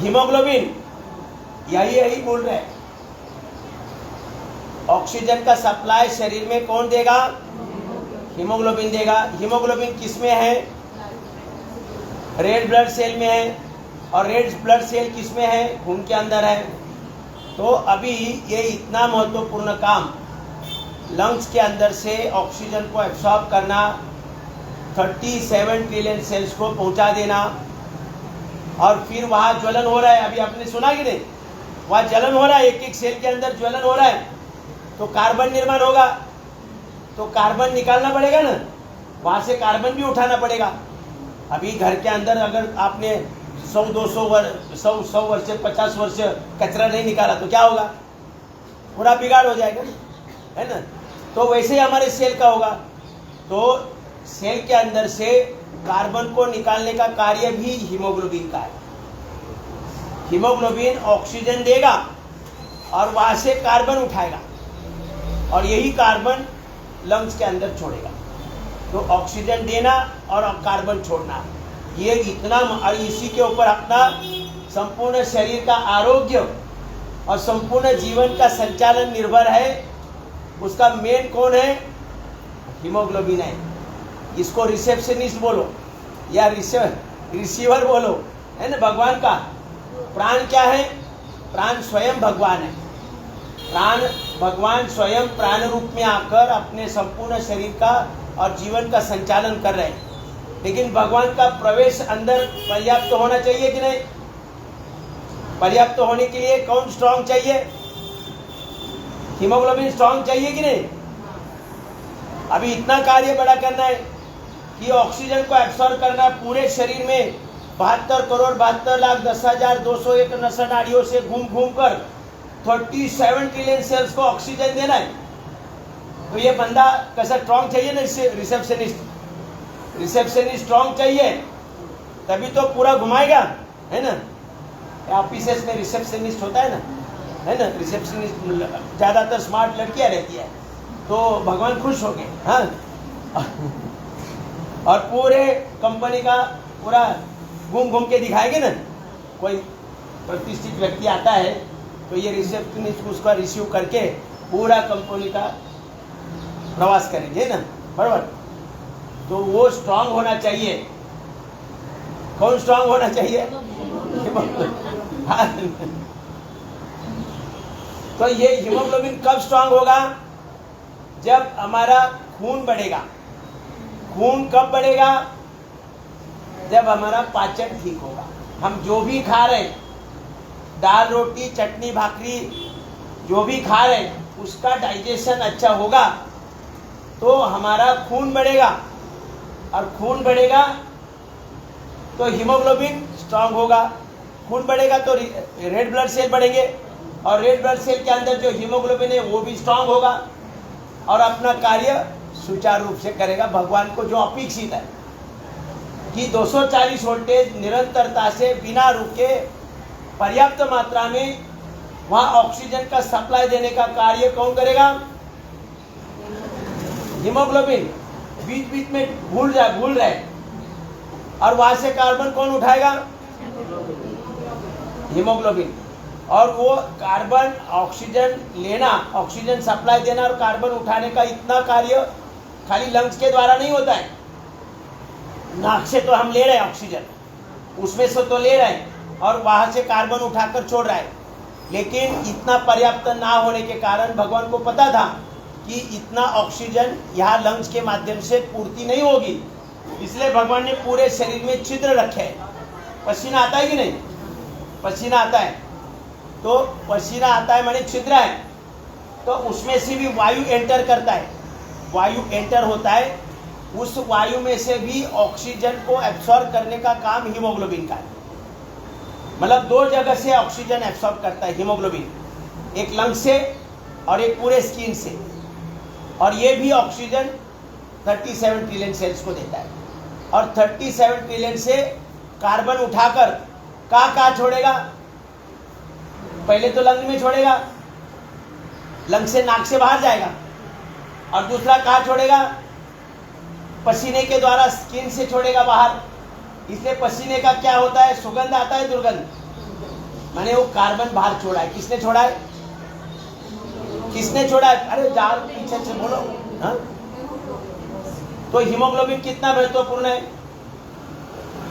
हीमोग्लोबिन। यही बोल रहे हैं। ऑक्सीजन का सप्लाई शरीर में कौन देगा? हीमोग्लोबिन देगा। हीमोग्लोबिन किस में है? रेड ब्लड सेल में है। और रेड ब्लड सेल किस में है? खून के अंदर है। तो अभी ये इतना महत्वपूर्ण काम, लंग्स के अंदर से ऑक्सीजन को एब्सॉर्ब करना, 37 ट्रिलियन सेल्स को पहुंचा देना, और फिर वहाँ ज्वलन हो रहा है। अभी आपने सुना कि नहीं? वहाँ ज्वलन हो रहा है, एक एक सेल के अंदर ज्वलन हो रहा है, तो कार्बन निर्माण होगा, तो कार्बन निकालना पड़ेगा ना, वहाँ से कार्बन भी उठाना पड़ेगा। अभी घर के अंदर अगर आपने 100-200 वर्ष 100 वर्ष 50 वर्ष कचरा नहीं निकाला तो क्या होगा? पूरा बिगाड़ हो जाएगा, है ना? तो वैसे ही हमारे सेल का होगा। तो सेल के अंदर से कार्बन को निकालने का कार्य भी हीमोग्लोबिन का है। हीमोग्लोबिन ऑक्सीजन देगा और वहाँ से कार्बन उठाएगा और यही कार्बन लंग्स के अंदर छोड़ेगा। तो ऑक्सीजन देना और कार्बन छोड़ना, ये इतना, और इसी के ऊपर अपना संपूर्ण शरीर का आरोग्य और संपूर्ण जीवन का संचालन निर्भर है। उसका मेन कौन है? हीमोग्लोबिन है। इसको रिसेप्शनिस्ट बोलो या रिसीवर बोलो, है ना? भगवान का प्राण क्या है? प्राण स्वयं भगवान है। प्राण भगवान स्वयं प्राण रूप में आकर अपने संपूर्ण शरीर का और जीवन का संचालन कर रहे हैं। लेकिन भगवान का प्रवेश अंदर पर्याप्त होना चाहिए कि नहीं? पर्याप्त होने के लिए कौन स्ट्रांग चाहिए? हीमोग्लोबिन स्ट्रांग चाहिए कि नहीं? अभी इतना कार्य बड़ा करना है कि ऑक्सीजन को एब्सॉर्ब करना, पूरे शरीर में 72 करोड़ 72 लाख 10,201 नसा नाड़ियों से घूम घूम कर 37 ट्रिलियन सेल्स को ऑक्सीजन देना है। तो ये बंदा कैसा स्ट्रांग चाहिए ना? रिसेप्शनिस्ट स्ट्रांग चाहिए, तभी तो पूरा घुमाएगा, है ना? ऑफिसेस में रिसेप्शनिस्ट होता है ना, है ना? रिसेप्शनिस्ट ज़्यादातर स्मार्ट लड़कियां रहती है, तो भगवान खुश हो गए। हाँ और पूरे कंपनी का पूरा घूम घूम के दिखाएंगे ना। कोई प्रतिष्ठित व्यक्ति आता है तो ये रिसेप्शनिस्ट उसका रिसीव करके पूरा कंपनी का प्रवास करेंगे ना, बराबर। तो वो स्ट्रांग होना चाहिए। कौन स्ट्रांग होना चाहिए? तो ये हीमोग्लोबिन कब स्ट्रांग होगा? जब हमारा खून बढ़ेगा। खून कब बढ़ेगा? जब हमारा पाचन ठीक होगा। हम जो भी खा रहे हैं, दाल रोटी चटनी भाकरी जो भी खा रहे हैं, उसका डाइजेशन अच्छा होगा तो हमारा खून बढ़ेगा, और खून बढ़ेगा तो हीमोग्लोबिन स्ट्रांग होगा। खून बढ़ेगा तो रेड ब्लड सेल बढ़ेंगे, और रेड ब्लड सेल के अंदर जो हीमोग्लोबिन है वो भी स्ट्रांग होगा और अपना कार्य सुचारू रूप से करेगा। भगवान को जो अपेक्षित है कि 240 वोल्टेज निरंतरता से बिना रुके पर्याप्त मात्रा में वहां ऑक्सीजन का सप्लाई देने का कार्य कौन करेगा? हीमोग्लोबिन। बीच बीच में भूल रहे, और वहां से कार्बन कौन उठाएगा? हीमोग्लोबिन। और वो कार्बन ऑक्सीजन लेना, ऑक्सीजन सप्लाई देना और कार्बन उठाने का इतना कार्य खाली लंग्स के द्वारा नहीं होता है। नाक से तो हम ले रहे हैं ऑक्सीजन, उसमें से तो ले रहे हैं और वहां से कार्बन उठाकर छोड़ रहा है, लेकिन इतना पर्याप्त ना होने के कारण भगवान को पता था कि इतना ऑक्सीजन यहाँ लंग्स के माध्यम से पूर्ति नहीं होगी, इसलिए भगवान ने पूरे शरीर में छिद्र रखे हैं। पसीना आता है कि नहीं? पसीना आता है, तो पसीना आता है माने छिद्र है, तो उसमें से भी वायु एंटर करता है। वायु एंटर होता है, उस वायु में से भी ऑक्सीजन को एब्सॉर्ब करने का काम हीमोग्लोबिन का है। मतलब दो जगह से ऑक्सीजन एब्सॉर्ब करता है हीमोग्लोबिन, एक लंग से और एक पूरे स्किन से। और ये भी ऑक्सीजन 37 ट्रिलियन सेल्स को देता है, और 37 ट्रिलियन से कार्बन उठाकर कहाँ छोड़ेगा? पहले तो लंग में छोड़ेगा, लंग से नाक से बाहर जाएगा, और दूसरा कहाँ छोड़ेगा? पसीने के द्वारा स्किन से छोड़ेगा बाहर। इसलिए पसीने का क्या होता है? सुगंध आता है, दुर्गंध, माने वो कार्बन बाहर छोड़ा है। किसने छोड़ा है? किसने छोड़ा है? अरे जार पीछे से बोलो। हाँ? तो हीमोग्लोबिन कितना महत्वपूर्ण है?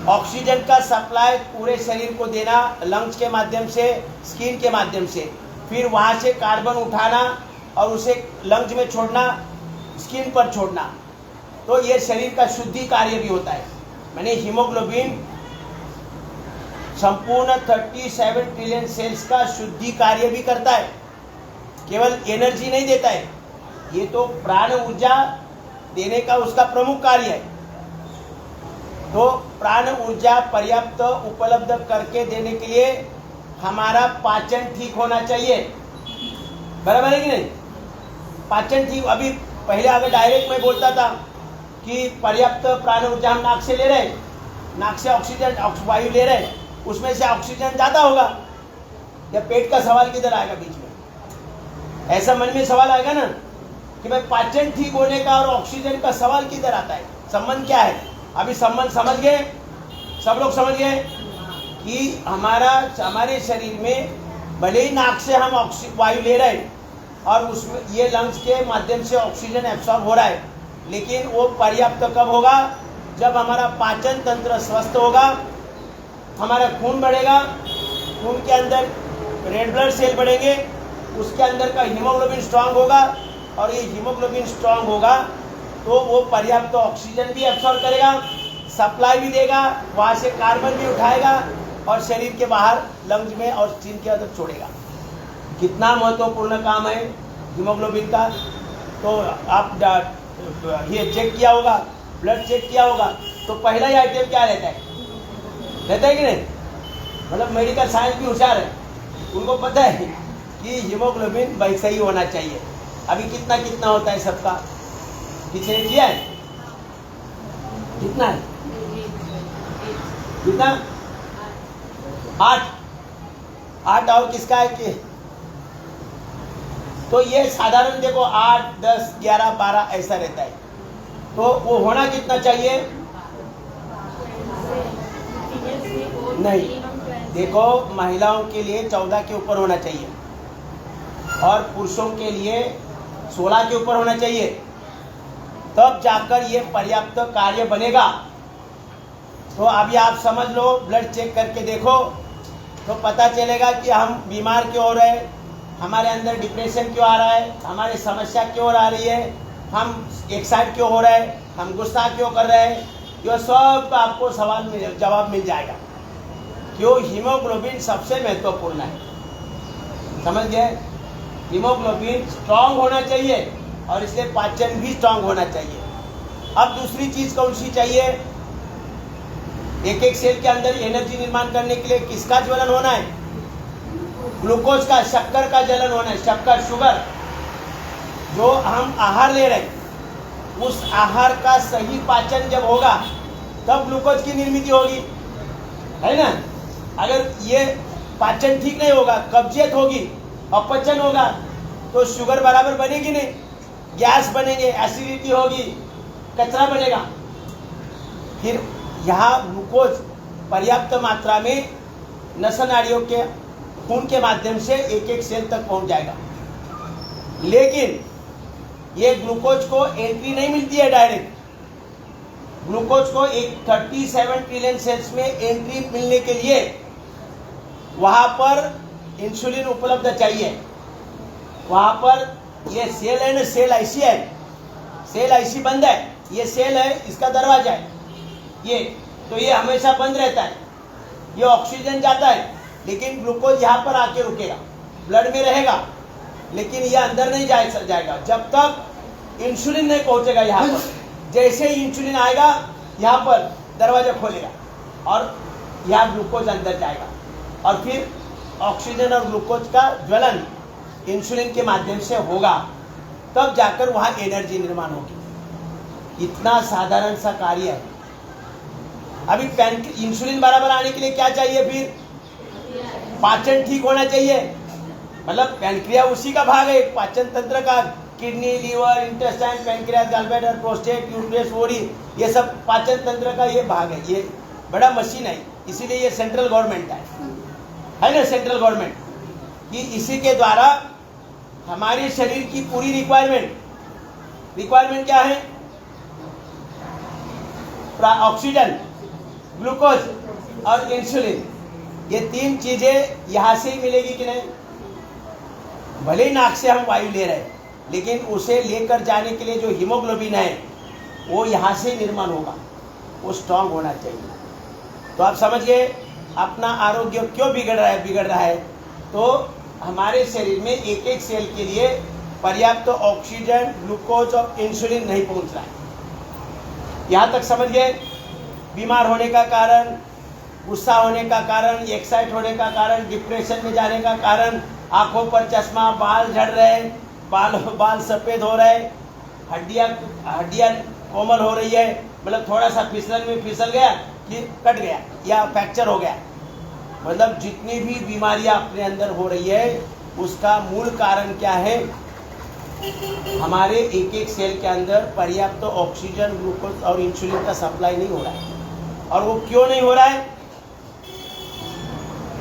ऑक्सीजन का सप्लाई पूरे शरीर को देना लंग्स के माध्यम से, स्किन के माध्यम से, फिर वहां से कार्बन उठाना और उसे लंग्स में छोड़ना, स्किन पर छोड़ना। तो ये शरीर का शुद्धि कार्य भी होता है। माने हीमोग्लोबिन संपूर्ण 37 ट्रिलियन सेल्स का शुद्धि कार्य भी करता है, केवल एनर्जी नहीं देता है, ये तो प्राण ऊर्जा देने का उसका प्रमुख कार्य है। तो प्राण ऊर्जा पर्याप्त उपलब्ध करके देने के लिए हमारा पाचन ठीक होना चाहिए, बराबर है कि नहीं? पाचन ठीक। अभी पहले अगर डायरेक्ट मैं बोलता था कि पर्याप्त प्राण ऊर्जा हम नाक से ले रहे हैं, नाक से ऑक्सीजन वायु ले रहे हैं, उसमें से ऑक्सीजन ज्यादा होगा, या पेट का सवाल किधर आएगा बीच में? ऐसा मन में सवाल आएगा ना कि भाई पाचन ठीक होने का और ऑक्सीजन का सवाल किधर आता है? संबंध क्या है? अभी संबंध समझ गए? सब लोग समझ गए कि हमारे शरीर में भले ही नाक से हम वायु ले रहे हैं और उसमें ये लंग्स के माध्यम से ऑक्सीजन एब्सॉर्ब हो रहा है, लेकिन वो पर्याप्त कब होगा? जब हमारा पाचन तंत्र स्वस्थ होगा, हमारा खून बढ़ेगा, खून के अंदर रेड ब्लड सेल बढ़ेंगे, उसके अंदर का हीमोग्लोबिन स्ट्रांग होगा, और ये हीमोग्लोबिन स्ट्रांग होगा तो वो पर्याप्त ऑक्सीजन भी एब्सॉर्ब करेगा, सप्लाई भी देगा, वहाँ से कार्बन भी उठाएगा और शरीर के बाहर लंग्स में और स्किन के अंदर छोड़ेगा। कितना महत्वपूर्ण काम है हीमोग्लोबिन का। तो आप ये चेक किया होगा, ब्लड चेक किया होगा, तो पहला ही आइटम क्या रहता है कि नहीं? मतलब मेडिकल साइंस भी होशियार है, उनको पता है कि हीमोग्लोबिन वैसे ही होना चाहिए। अभी कितना कितना होता है सबका? किसी ने किया है? कितना है? कितना? 8 और किसका है कि? तो ये साधारण देखो 8, 10, 11, 12 ऐसा रहता है। तो वो होना कितना चाहिए? नहीं, देखो, महिलाओं के लिए 14 के ऊपर होना चाहिए और पुरुषों के लिए 16 के ऊपर होना चाहिए, तब जाकर ये पर्याप्त कार्य बनेगा। तो अभी आप समझ लो, ब्लड चेक करके देखो तो पता चलेगा कि हम बीमार क्यों हो रहे हैं, हमारे अंदर डिप्रेशन क्यों आ रहा है, हमारी समस्या क्यों आ रही है, हम एक्साइट क्यों हो रहे हैं, हम गुस्सा क्यों कर रहे हैं। ये सब आपको जवाब मिल जाएगा। क्यों? हीमोग्लोबिन सबसे महत्वपूर्ण है, समझ गए? हीमोग्लोबिन स्ट्रांग होना चाहिए और इसलिए पाचन भी स्ट्रांग होना चाहिए। अब दूसरी चीज कौन सी चाहिए? एक एक सेल के अंदर एनर्जी निर्माण करने के लिए किसका ज्वलन होना है? ग्लूकोज का, शक्कर का ज्वलन होना है। शक्कर, शुगर, जो हम आहार ले रहे हैं, उस आहार का सही पाचन जब होगा तब ग्लूकोज की निर्मित होगी, है ना? अगर ये पाचन ठीक नहीं होगा, कब्जियत होगी, अपचन होगा, तो शुगर बराबर बनेगी नहीं, गैस बनेंगे, एसिडिटी होगी, कचरा बनेगा। फिर यहाँ ग्लूकोज पर्याप्त मात्रा में नसा नाड़ियों के खून के माध्यम से एक एक सेल तक पहुंच जाएगा, लेकिन ये ग्लूकोज को एंट्री नहीं मिलती है डायरेक्ट। ग्लूकोज को एक 37 ट्रिलियन सेल्स में एंट्री मिलने के लिए वहां पर इंसुलिन उपलब्ध चाहिए। वहां पर ये सेल है ना, सेल ऐसी है, सेल ऐसी बंद है, ये सेल है, इसका दरवाजा है ये, तो ये हमेशा बंद रहता है। ये ऑक्सीजन जाता है लेकिन ग्लूकोज यहाँ पर आके रुकेगा, ब्लड में रहेगा, लेकिन ये अंदर नहीं जाएगा जब तक इंसुलिन नहीं पहुंचेगा यहाँ पर। जैसे ही इंसुलिन आएगा यहाँ पर दरवाजा खोलेगा और यहाँ ग्लूकोज अंदर जाएगा और फिर ऑक्सीजन और ग्लूकोज का ज्वलन इंसुलिन के माध्यम से होगा, तब जाकर वहाँ एनर्जी निर्माण होगी। इतना साधारण सा कार्य है। अभी इंसुलिन बराबर आने के लिए क्या चाहिए? फिर पाचन ठीक होना चाहिए। मतलब पैनक्रिया उसी का भाग है, पाचन तंत्र का। Kidney, liver, intestine, pancreas, gallbladder, prostate, uterus, ओरी, ये सब पाचन तंत्र का ये भाग है। ये बड़ा मशीन है, इसीलिए ये सेंट्रल गवर्नमेंट है ना, सेंट्रल गवर्नमेंट कि इसी के द्वारा हमारे शरीर की पूरी रिक्वायरमेंट क्या है? ऑक्सीजन, ग्लूकोज और इंसुलिन, ये तीन चीजें यहाँ से ही मिलेगी कि नहीं? भले ही नाक से हम वायु ले रहे हैं, लेकिन उसे लेकर जाने के लिए जो हीमोग्लोबिन है वो यहाँ से निर्माण होगा, वो स्ट्रांग होना चाहिए। तो आप समझिए अपना आरोग्य क्यों बिगड़ रहा है। तो हमारे शरीर में एक एक सेल के लिए पर्याप्त ऑक्सीजन, ग्लूकोज और इंसुलिन नहीं पहुंच रहा है। यहाँ तक समझ गए? बीमार होने का कारण, गुस्सा होने का कारण, एक्साइट होने का कारण, डिप्रेशन में जाने का कारण, आंखों पर चश्मा, बाल झड़ रहे, बाल सफेद हो रहे, हड्डियां कोमल हो रही है, मतलब थोड़ा सा फिसल में फिसल गया कि कट गया या फ्रैक्चर हो गया। मतलब जितनी भी बीमारियां अपने अंदर हो रही है उसका मूल कारण क्या है? हमारे एक एक सेल के अंदर पर्याप्त ऑक्सीजन, ग्लूकोज और इंसुलिन का सप्लाई नहीं हो रहा है। और वो क्यों नहीं हो रहा है?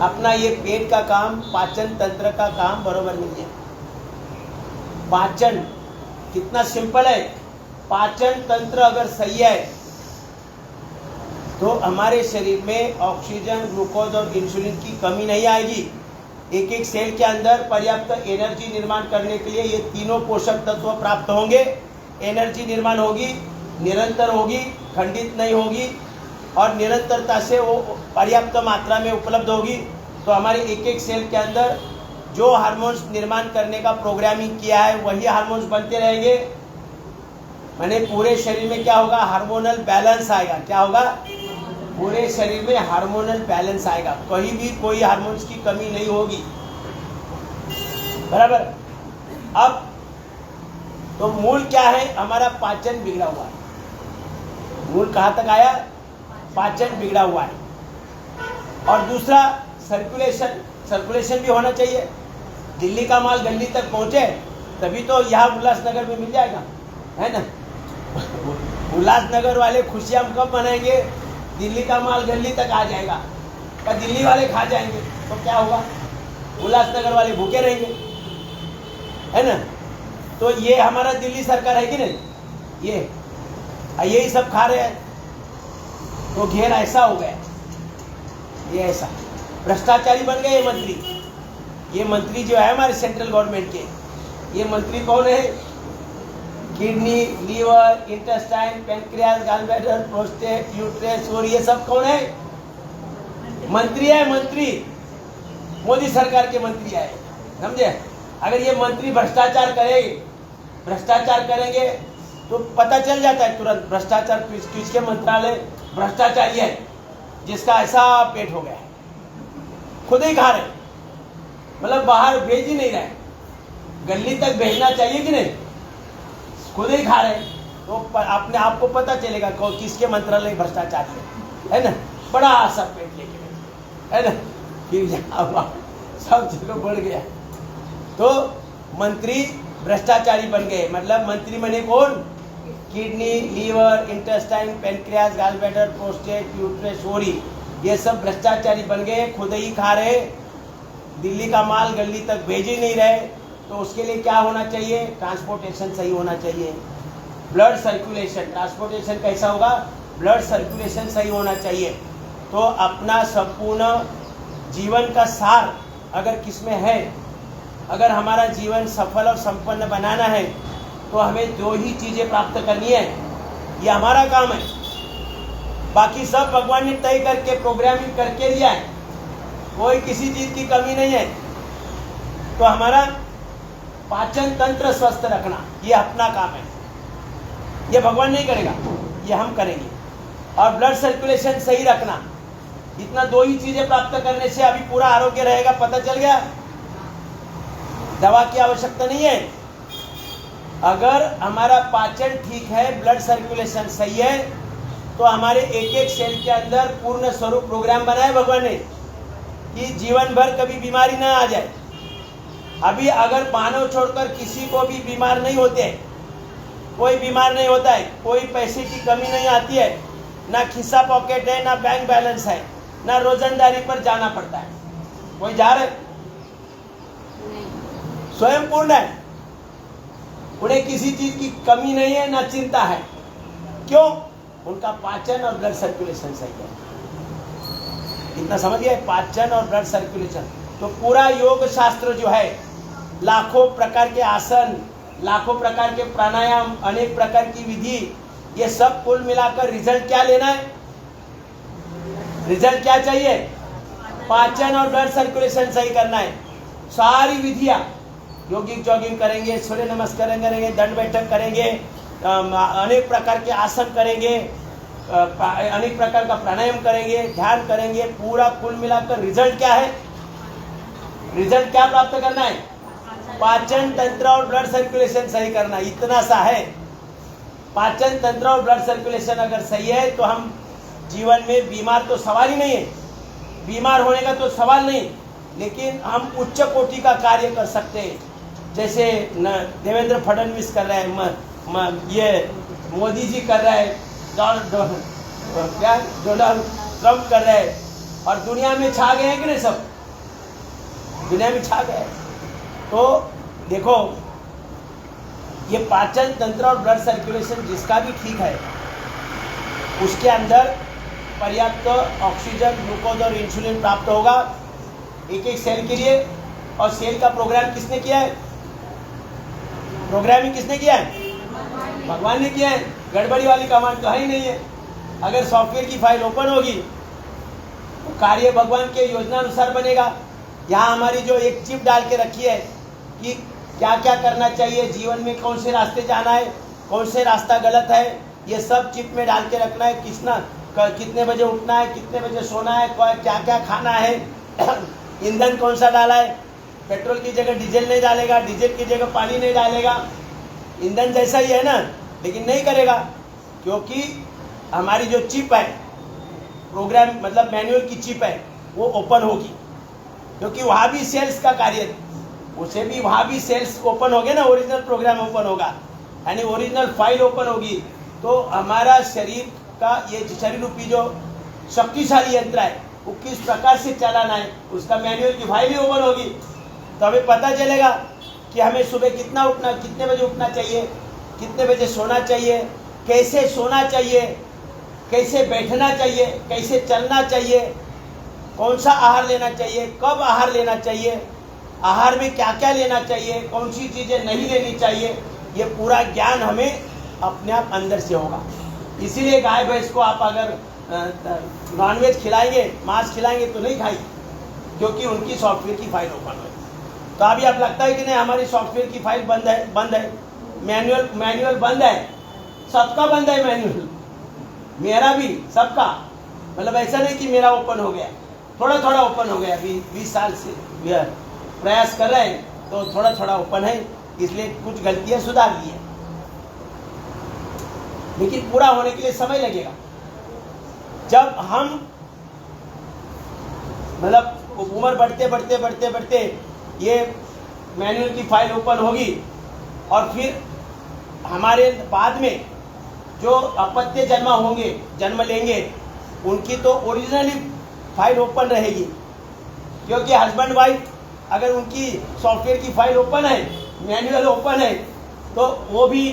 अपना ये पेट का काम, पाचन तंत्र का काम बरोबर नहीं है। पाचन कितना सिंपल है, पाचन तंत्र अगर सही है तो हमारे शरीर में ऑक्सीजन, ग्लूकोज और इंसुलिन की कमी नहीं आएगी। एक एक सेल के अंदर पर्याप्त एनर्जी निर्माण करने के लिए ये तीनों पोषक तत्व प्राप्त होंगे। एनर्जी निर्माण होगी, निरंतर होगी, खंडित नहीं होगी और निरंतरता से वो पर्याप्त मात्रा में उपलब्ध होगी। तो हमारे एक एक सेल के अंदर जो हार्मोन्स निर्माण करने का प्रोग्रामिंग किया है वही हार्मोन्स बनते रहेंगे। मैंने पूरे शरीर में क्या होगा? हार्मोनल बैलेंस आएगा। क्या होगा? पूरे शरीर में हार्मोनल बैलेंस आएगा, कहीं भी कोई हार्मोन्स की कमी नहीं होगी। बराबर। अब तो मूल क्या है? हमारा पाचन बिगड़ा हुआ है। मूल कहाँ तक आया? पाचन बिगड़ा हुआ है। और दूसरा सर्कुलेशन भी होना चाहिए। दिल्ली का माल गली तक पहुंचे तभी तो यहाँ उल्लासनगर में मिल जाएगा, है ना? उल्लासनगर वाले खुशियाँ कब मनाएंगे? दिल्ली का माल गली तक आ जाएगा, का दिल्ली वाले खा जाएंगे तो क्या होगा? उल्लासनगर वाले भूखे रहेंगे, है ना? तो ये हमारा दिल्ली सरकार है कि नहीं? यही सब खा रहे हैं, तो घेर ऐसा हो गया, ये ऐसा भ्रष्टाचारी बन गए ये मंत्री। ये मंत्री जो है हमारे सेंट्रल गवर्नमेंट के, ये मंत्री कौन है? Kidney, liver, intestine, pancreas, gallbladder, prostate, uterus और ये सब कौन है? मंत्री है, मंत्री। मोदी सरकार के मंत्री है, समझे? अगर ये मंत्री भ्रष्टाचार करेंगे तो पता चल जाता है तुरंत भ्रष्टाचार किसके मंत्रालय भ्रष्टाचारी है, जिसका ऐसा पेट हो गया है, खुद ही खा रहे, मतलब बाहर भेज ही नहीं रहे, गली तक भेजना चाहिए कि नहीं, खुद ही खा रहे, तो अपने आप को पता चलेगा किसके मंत्रालय भ्रष्टाचारी है ना? बड़ा सा पेट लेके, है ना? फिर सब जगह बढ़ गया, तो मंत्री भ्रष्टाचारी बन गए। मतलब मंत्री बने कौन? Kidney, liver, intestine, pancreas, gallbladder, prostate, uterus, ओरी, ये सब भ्रष्टाचारी बन गए, खुद ही खा रहे, दिल्ली का माल गली तक भेज ही नहीं रहे। तो उसके लिए क्या होना चाहिए? ट्रांसपोर्टेशन सही होना चाहिए, ब्लड सर्कुलेशन। ट्रांसपोर्टेशन कैसा होगा? ब्लड सर्कुलेशन सही होना चाहिए। तो अपना संपूर्ण जीवन का सार अगर किसमें है, अगर हमारा जीवन सफल और संपन्न बनाना है तो हमें दो ही चीजें प्राप्त करनी है, ये हमारा काम है। बाकी सब भगवान ने तय करके प्रोग्रामिंग करके दिया है, कोई किसी चीज की कमी नहीं है। तो हमारा पाचन तंत्र स्वस्थ रखना ये अपना काम है, ये भगवान नहीं करेगा, ये हम करेंगे। और ब्लड सर्कुलेशन सही रखना, इतना दो ही चीजें प्राप्त करने से अभी पूरा आरोग्य रहेगा। पता चल गया, दवा की आवश्यकता नहीं है। अगर हमारा पाचन ठीक है, ब्लड सर्कुलेशन सही है, तो हमारे एक एक सेल के अंदर पूर्ण स्वरूप प्रोग्राम बनाया भगवान ने कि जीवन भर कभी बीमारी ना आ जाए। अभी अगर मानव छोड़कर किसी को भी बीमार नहीं होते, कोई बीमार नहीं होता है, कोई पैसे की कमी नहीं आती है, ना खिस्सा पॉकेट है, ना बैंक बैलेंस है, ना रोजंदारी पर जाना पड़ता है। कोई जा रहे स्वयं पूर्ण है, उन्हें किसी चीज की कमी नहीं है, ना चिंता है। क्यों? उनका पाचन और ब्लड सर्कुलेशन सही है। इतना समझ गया? पाचन और ब्लड सर्कुलेशन। तो पूरा योग शास्त्र जो है, लाखों प्रकार के आसन, लाखों प्रकार के प्राणायाम, अनेक प्रकार की विधि, ये सब कुल मिलाकर रिजल्ट क्या लेना है? रिजल्ट क्या चाहिए? पाचन और ब्लड सर्कुलेशन सही करना है। सारी विधियां, योगिक जॉगिंग करेंगे, सूर्य नमस्कार करेंगे, दंड बैठक करेंगे, अनेक प्रकार के आसन करेंगे, अनेक प्रकार का प्राणायाम करेंगे, ध्यान करेंगे, पूरा कुल मिलाकर रिजल्ट क्या है? रिजल्ट क्या प्राप्त करना है? पाचन तंत्र और ब्लड सर्कुलेशन सही करना, इतना सा है। पाचन तंत्र और ब्लड सर्कुलेशन अगर सही है तो हम जीवन में बीमार तो सवाल ही नहीं है, बीमार होने का तो सवाल नहीं, लेकिन हम उच्च कोटि का कार्य कर सकते हैं। जैसे देवेंद्र फडणवीस कर रहे हैं, ये मोदी जी कर रहे हैं, डोनाल्ड ट्रम्प कर रहे हैं, और दुनिया में छा गए हैं कि नहीं? सब दुनिया में छा गए। तो देखो, ये पाचन तंत्र और ब्लड सर्कुलेशन जिसका भी ठीक है, उसके अंदर पर्याप्त ऑक्सीजन, ग्लूकोज और इंसुलिन प्राप्त होगा एक एक सेल के लिए। और सेल का प्रोग्राम किसने किया है? प्रोग्रामिंग किसने किया है? भगवान ने किया है। गड़बड़ी वाली कमांड तो है ही नहीं है। अगर सॉफ्टवेयर की फाइल ओपन होगी तो कार्य भगवान के योजना अनुसार बनेगा। यहाँ हमारी जो एक चिप डाल के रखी है कि क्या क्या करना चाहिए जीवन में, कौन से रास्ते जाना है, कौन से रास्ता गलत है, ये सब चिप में डाल के रखना है। कितने बजे उठना है, कितने बजे सोना है, क्या क्या खाना है, ईंधन कौन सा डाला है, पेट्रोल की जगह डीजल नहीं डालेगा, डीजल की जगह पानी नहीं डालेगा। ईंधन जैसा ही है ना, लेकिन नहीं करेगा, क्योंकि हमारी जो चिप है, प्रोग्राम मतलब मैनुअल की चिप है, वो ओपन होगी, क्योंकि वहाँ भी सेल्स का कार्य, उसे भी वहाँ भी सेल्स ओपन हो गए ना, ओरिजिनल प्रोग्राम ओपन होगा, यानी ओरिजिनल फाइल ओपन होगी। तो हमारा शरीर का ये शरीर रूपी जो शक्तिशाली यंत्र है, वो किस प्रकार से चलाना है, उसका मैनुअल की फाइल ही ओपन होगी तो हमें पता चलेगा कि हमें सुबह कितना उठना, कितने बजे उठना चाहिए, कितने बजे सोना चाहिए, कैसे सोना चाहिए, कैसे बैठना चाहिए, कैसे चलना चाहिए, कौन सा आहार लेना चाहिए, कब आहार लेना चाहिए, आहार में क्या क्या लेना चाहिए, कौन सी चीज़ें नहीं लेनी चाहिए, ये पूरा ज्ञान हमें अपने आप अंदर से होगा। इसीलिए गाय भैंस को आप अगर नॉनवेज खिलाएंगे, मांस खिलाएंगे तो नहीं खाएगी, क्योंकि उनकी सॉफ्टवेयर की फाइल ओपन है। तो अभी आप लगता है कि नहीं हमारी सॉफ्टवेयर की फाइल बंद है, मैनुअल बंद है, सबका बंद है मैनुअल, मेरा भी, सबका। मतलब ऐसा नहीं कि मेरा ओपन हो गया, थोड़ा थोड़ा ओपन हो गया। 20 साल से प्रयास कर रहे हैं तो थोड़ा थोड़ा ओपन है, इसलिए कुछ गलतियां सुधार ली है, लेकिन पूरा होने के लिए समय लगेगा। जब हम मतलब उम्र बढ़ते ये मैनुअल की फाइल ओपन होगी और फिर हमारे बाद में जो अपत्य जन्म लेंगे उनकी तो ओरिजिनली फाइल ओपन रहेगी, क्योंकि हस्बैंड वाइफ अगर उनकी सॉफ्टवेयर की फाइल ओपन है, मैनुअल ओपन है, तो वो भी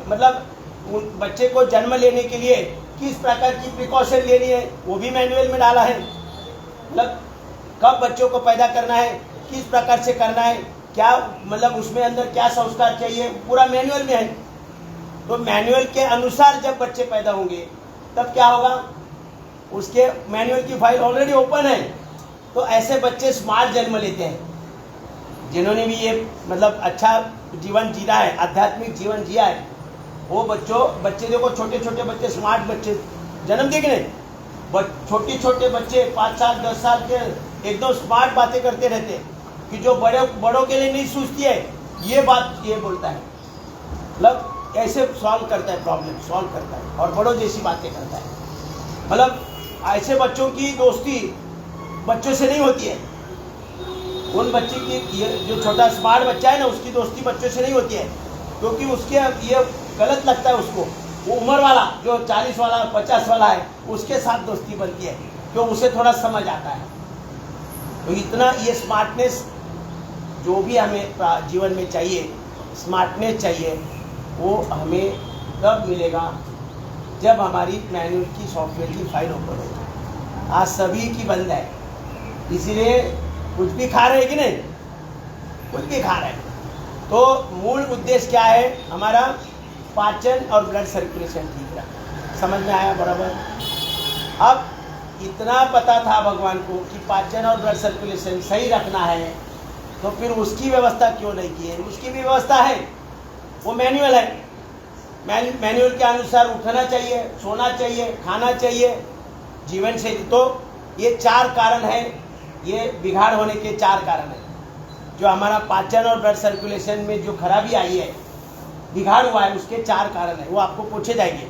मतलब उन बच्चे को जन्म लेने के लिए किस प्रकार की प्रिकॉशन लेनी है वो भी मैनुअल में डाला है। मतलब कब बच्चों को पैदा करना है, किस प्रकार से करना है, क्या मतलब उसमें अंदर क्या संस्कार चाहिए, पूरा मैनुअल में है। तो मैनुअल के अनुसार जब बच्चे पैदा होंगे तब क्या होगा, उसके मैनुअल की फाइल ऑलरेडी ओपन है। तो ऐसे बच्चे स्मार्ट जन्म लेते हैं, जिन्होंने भी ये मतलब अच्छा जीवन जीना है, आध्यात्मिक जीवन जिया है, वो बच्चे देखो, छोटे छोटे बच्चे, स्मार्ट बच्चे जन्म देख रहे, छोटे बच्चे 5 साल 10 साल के एकदम स्मार्ट बातें करते रहते हैं कि जो बड़ों के लिए नहीं सोचती है, ये बात ये बोलता है, मतलब ऐसे सॉल्व करता है, प्रॉब्लम सॉल्व करता है और बड़ों जैसी बातें करता है। मतलब ऐसे बच्चों की दोस्ती बच्चों से नहीं होती है। उन बच्चे की जो छोटा स्मार्ट बच्चा है ना, उसकी दोस्ती बच्चों से नहीं होती है, क्योंकि उसके ये गलत लगता है उसको। वो उम्र वाला जो 40 वाला 50 वाला है उसके साथ दोस्ती बनती है, क्यों, उसे थोड़ा समझ आता है। तो इतना ये स्मार्टनेस जो भी हमें जीवन में चाहिए, स्मार्टनेस चाहिए, वो हमें तब मिलेगा जब हमारी मैनुअल की सॉफ्टवेयर की फाइल ओपन होगी। आज सभी की बंद है, इसीलिए कुछ भी खा रहे कि नहीं, कुछ भी खा रहे हैं। तो मूल उद्देश्य क्या है हमारा, पाचन और ब्लड सर्कुलेशन ठीक रखना। समझ में आया बराबर। अब इतना पता था भगवान को कि पाचन और ब्लड सर्कुलेशन सही रखना है, तो फिर उसकी व्यवस्था क्यों नहीं की है। उसकी भी व्यवस्था है, वो मैनुअल है, मैनुअल के अनुसार उठना चाहिए, सोना चाहिए, खाना चाहिए, जीवन शैली। तो ये 4 कारण है, ये बिगाड़ होने के 4 कारण है। जो हमारा पाचन और ब्लड सर्कुलेशन में जो खराबी आई है, बिगाड़ हुआ है, उसके 4 कारण है, वो आपको पूछे जाएंगे।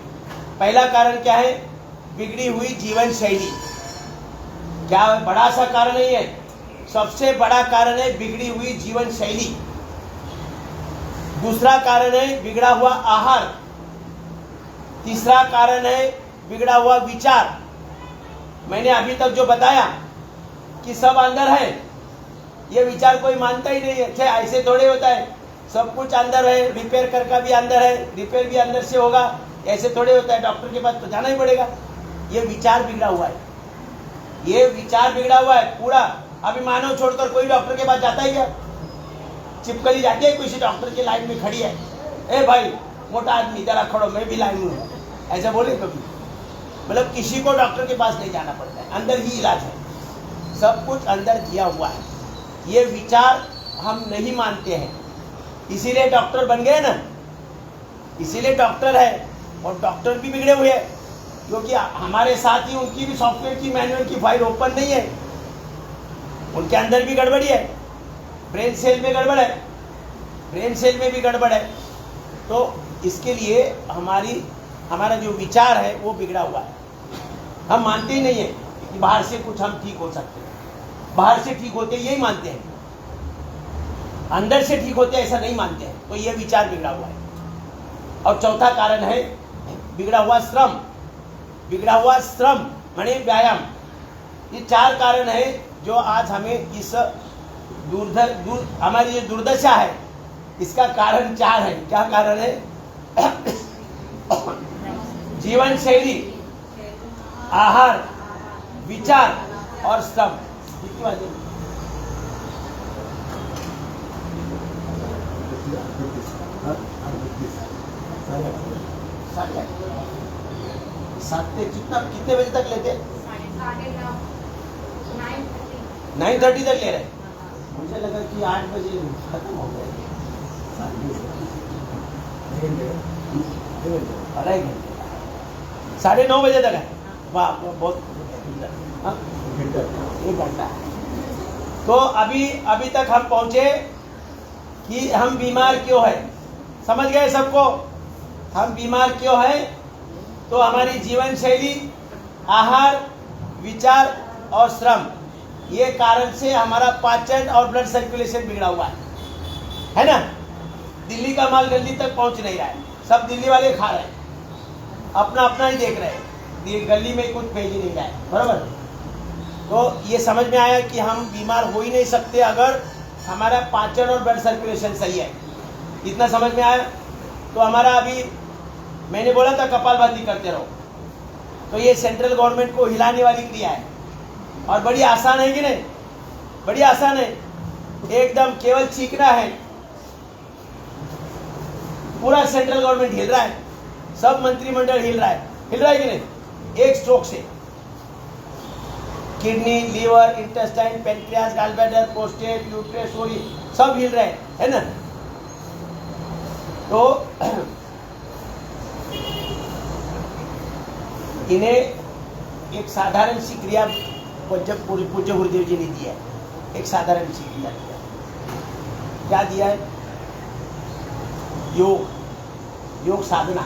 पहला कारण क्या है, बिगड़ी हुई जीवन शैली। क्या बड़ा सा कारण नहीं है, सबसे बड़ा कारण है बिगड़ी हुई जीवन शैली। दूसरा कारण है बिगड़ा हुआ आहार। तीसरा कारण है बिगड़ा हुआ विचार। मैंने अभी तक जो बताया कि सब अंदर है, ये विचार कोई मानता ही नहीं है। अच्छा, ऐसे थोड़े होता है, सब कुछ अंदर है, रिपेयर करके भी अंदर है, रिपेयर भी अंदर से होगा, ऐसे थोड़े होता है। डॉक्टर के पास तो जाना ही पड़ेगा। ये विचार बिगड़ा हुआ है, ये विचार बिगड़ा हुआ है पूरा। अभी मानव छोड़कर कोई डॉक्टर के पास जाता ही क्या, चिपकली जाती है किसी डॉक्टर की लाइन में खड़ी है, ए भाई मोटा आदमी जरा खड़ो, मैं भी लाइन में हूँ, ऐसा बोले कभी। मतलब किसी को डॉक्टर के पास नहीं जाना पड़ता है, अंदर ही इलाज है, सब कुछ अंदर दिया हुआ है। ये विचार हम नहीं मानते हैं, इसीलिए डॉक्टर बन गए ना, इसीलिए डॉक्टर है। और डॉक्टर भी बिगड़े हुए हैं, क्योंकि हमारे साथ ही उनकी भी सॉफ्टवेयर की मैनुअल की फाइल ओपन नहीं है, उनके अंदर भी गड़बड़ी है, ब्रेन सेल में गड़बड़ है, ब्रेन सेल में भी गड़बड़ है। तो इसके लिए हमारा जो विचार है वो बिगड़ा हुआ है। हम मानते ही नहीं है कि बाहर से कुछ हम ठीक हो सकते हैं, बाहर से ठीक होते यही मानते हैं, अंदर से ठीक होते ऐसा नहीं मानते हैं। तो ये विचार बिगड़ा हुआ है। और चौथा कारण है बिगड़ा हुआ श्रम। बिगड़ा हुआ श्रम माने व्यायाम। ये 4 कारण है जो आज हमें इस हमारी जो दुर्दशा है इसका कारण 4 है। क्या कारण है? जीवन शैली, आहार, विचार और श्रम। कितनी बातें? कितने बजे तक लेते? 9:30 तक ले रहे। मुझे लगा कि 8 बजे खत्म हो गए। 9:30 बजे तक है। वाह, बहुत 1 घंटा। तो अभी तक हम पहुंचे कि हम बीमार क्यों है। समझ गए सबको? हम बीमार क्यों है? तो हमारी जीवन शैली, आहार, विचार और श्रम, ये कारण से हमारा पाचन और ब्लड सर्कुलेशन बिगड़ा हुआ है ना। दिल्ली का माल दिल्ली तक पहुंच नहीं रहा है, सब दिल्ली वाले खा रहे हैं, अपना अपना ही देख रहे हैं, गली में कुछ भेज ही नहीं रहा है, बराबर। तो ये समझ में आया कि हम बीमार हो ही नहीं सकते अगर हमारा पाचन और ब्लड सर्कुलेशन सही है। इतना समझ में आया? तो हमारा अभी मैंने बोला था कपालभाति करते रहो, तो ये सेंट्रल गवर्नमेंट को हिलाने वाली क्रिया है और बड़ी आसान है कि नहीं? बड़ी आसान है, एकदम केवल चीखना है, पूरा सेंट्रल गवर्नमेंट हिल रहा है, सब मंत्रिमंडल हिल रहा है कि नहीं? एक स्ट्रोक से kidney, liver, intestine, pancreas, gallbladder, prostate, uterus, ओरी सब हिल रहे हैं, है ना। तो इन्हें एक साधारण सी क्रिया जब पूज्य गुरुदेव जी ने दिया है, एक साधारण सी क्रिया दिया। क्या दिया है? योग साधना।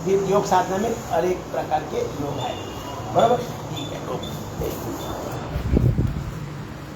फिर योग साधना में अनेक प्रकार के योग है, बराबर। ठीक है,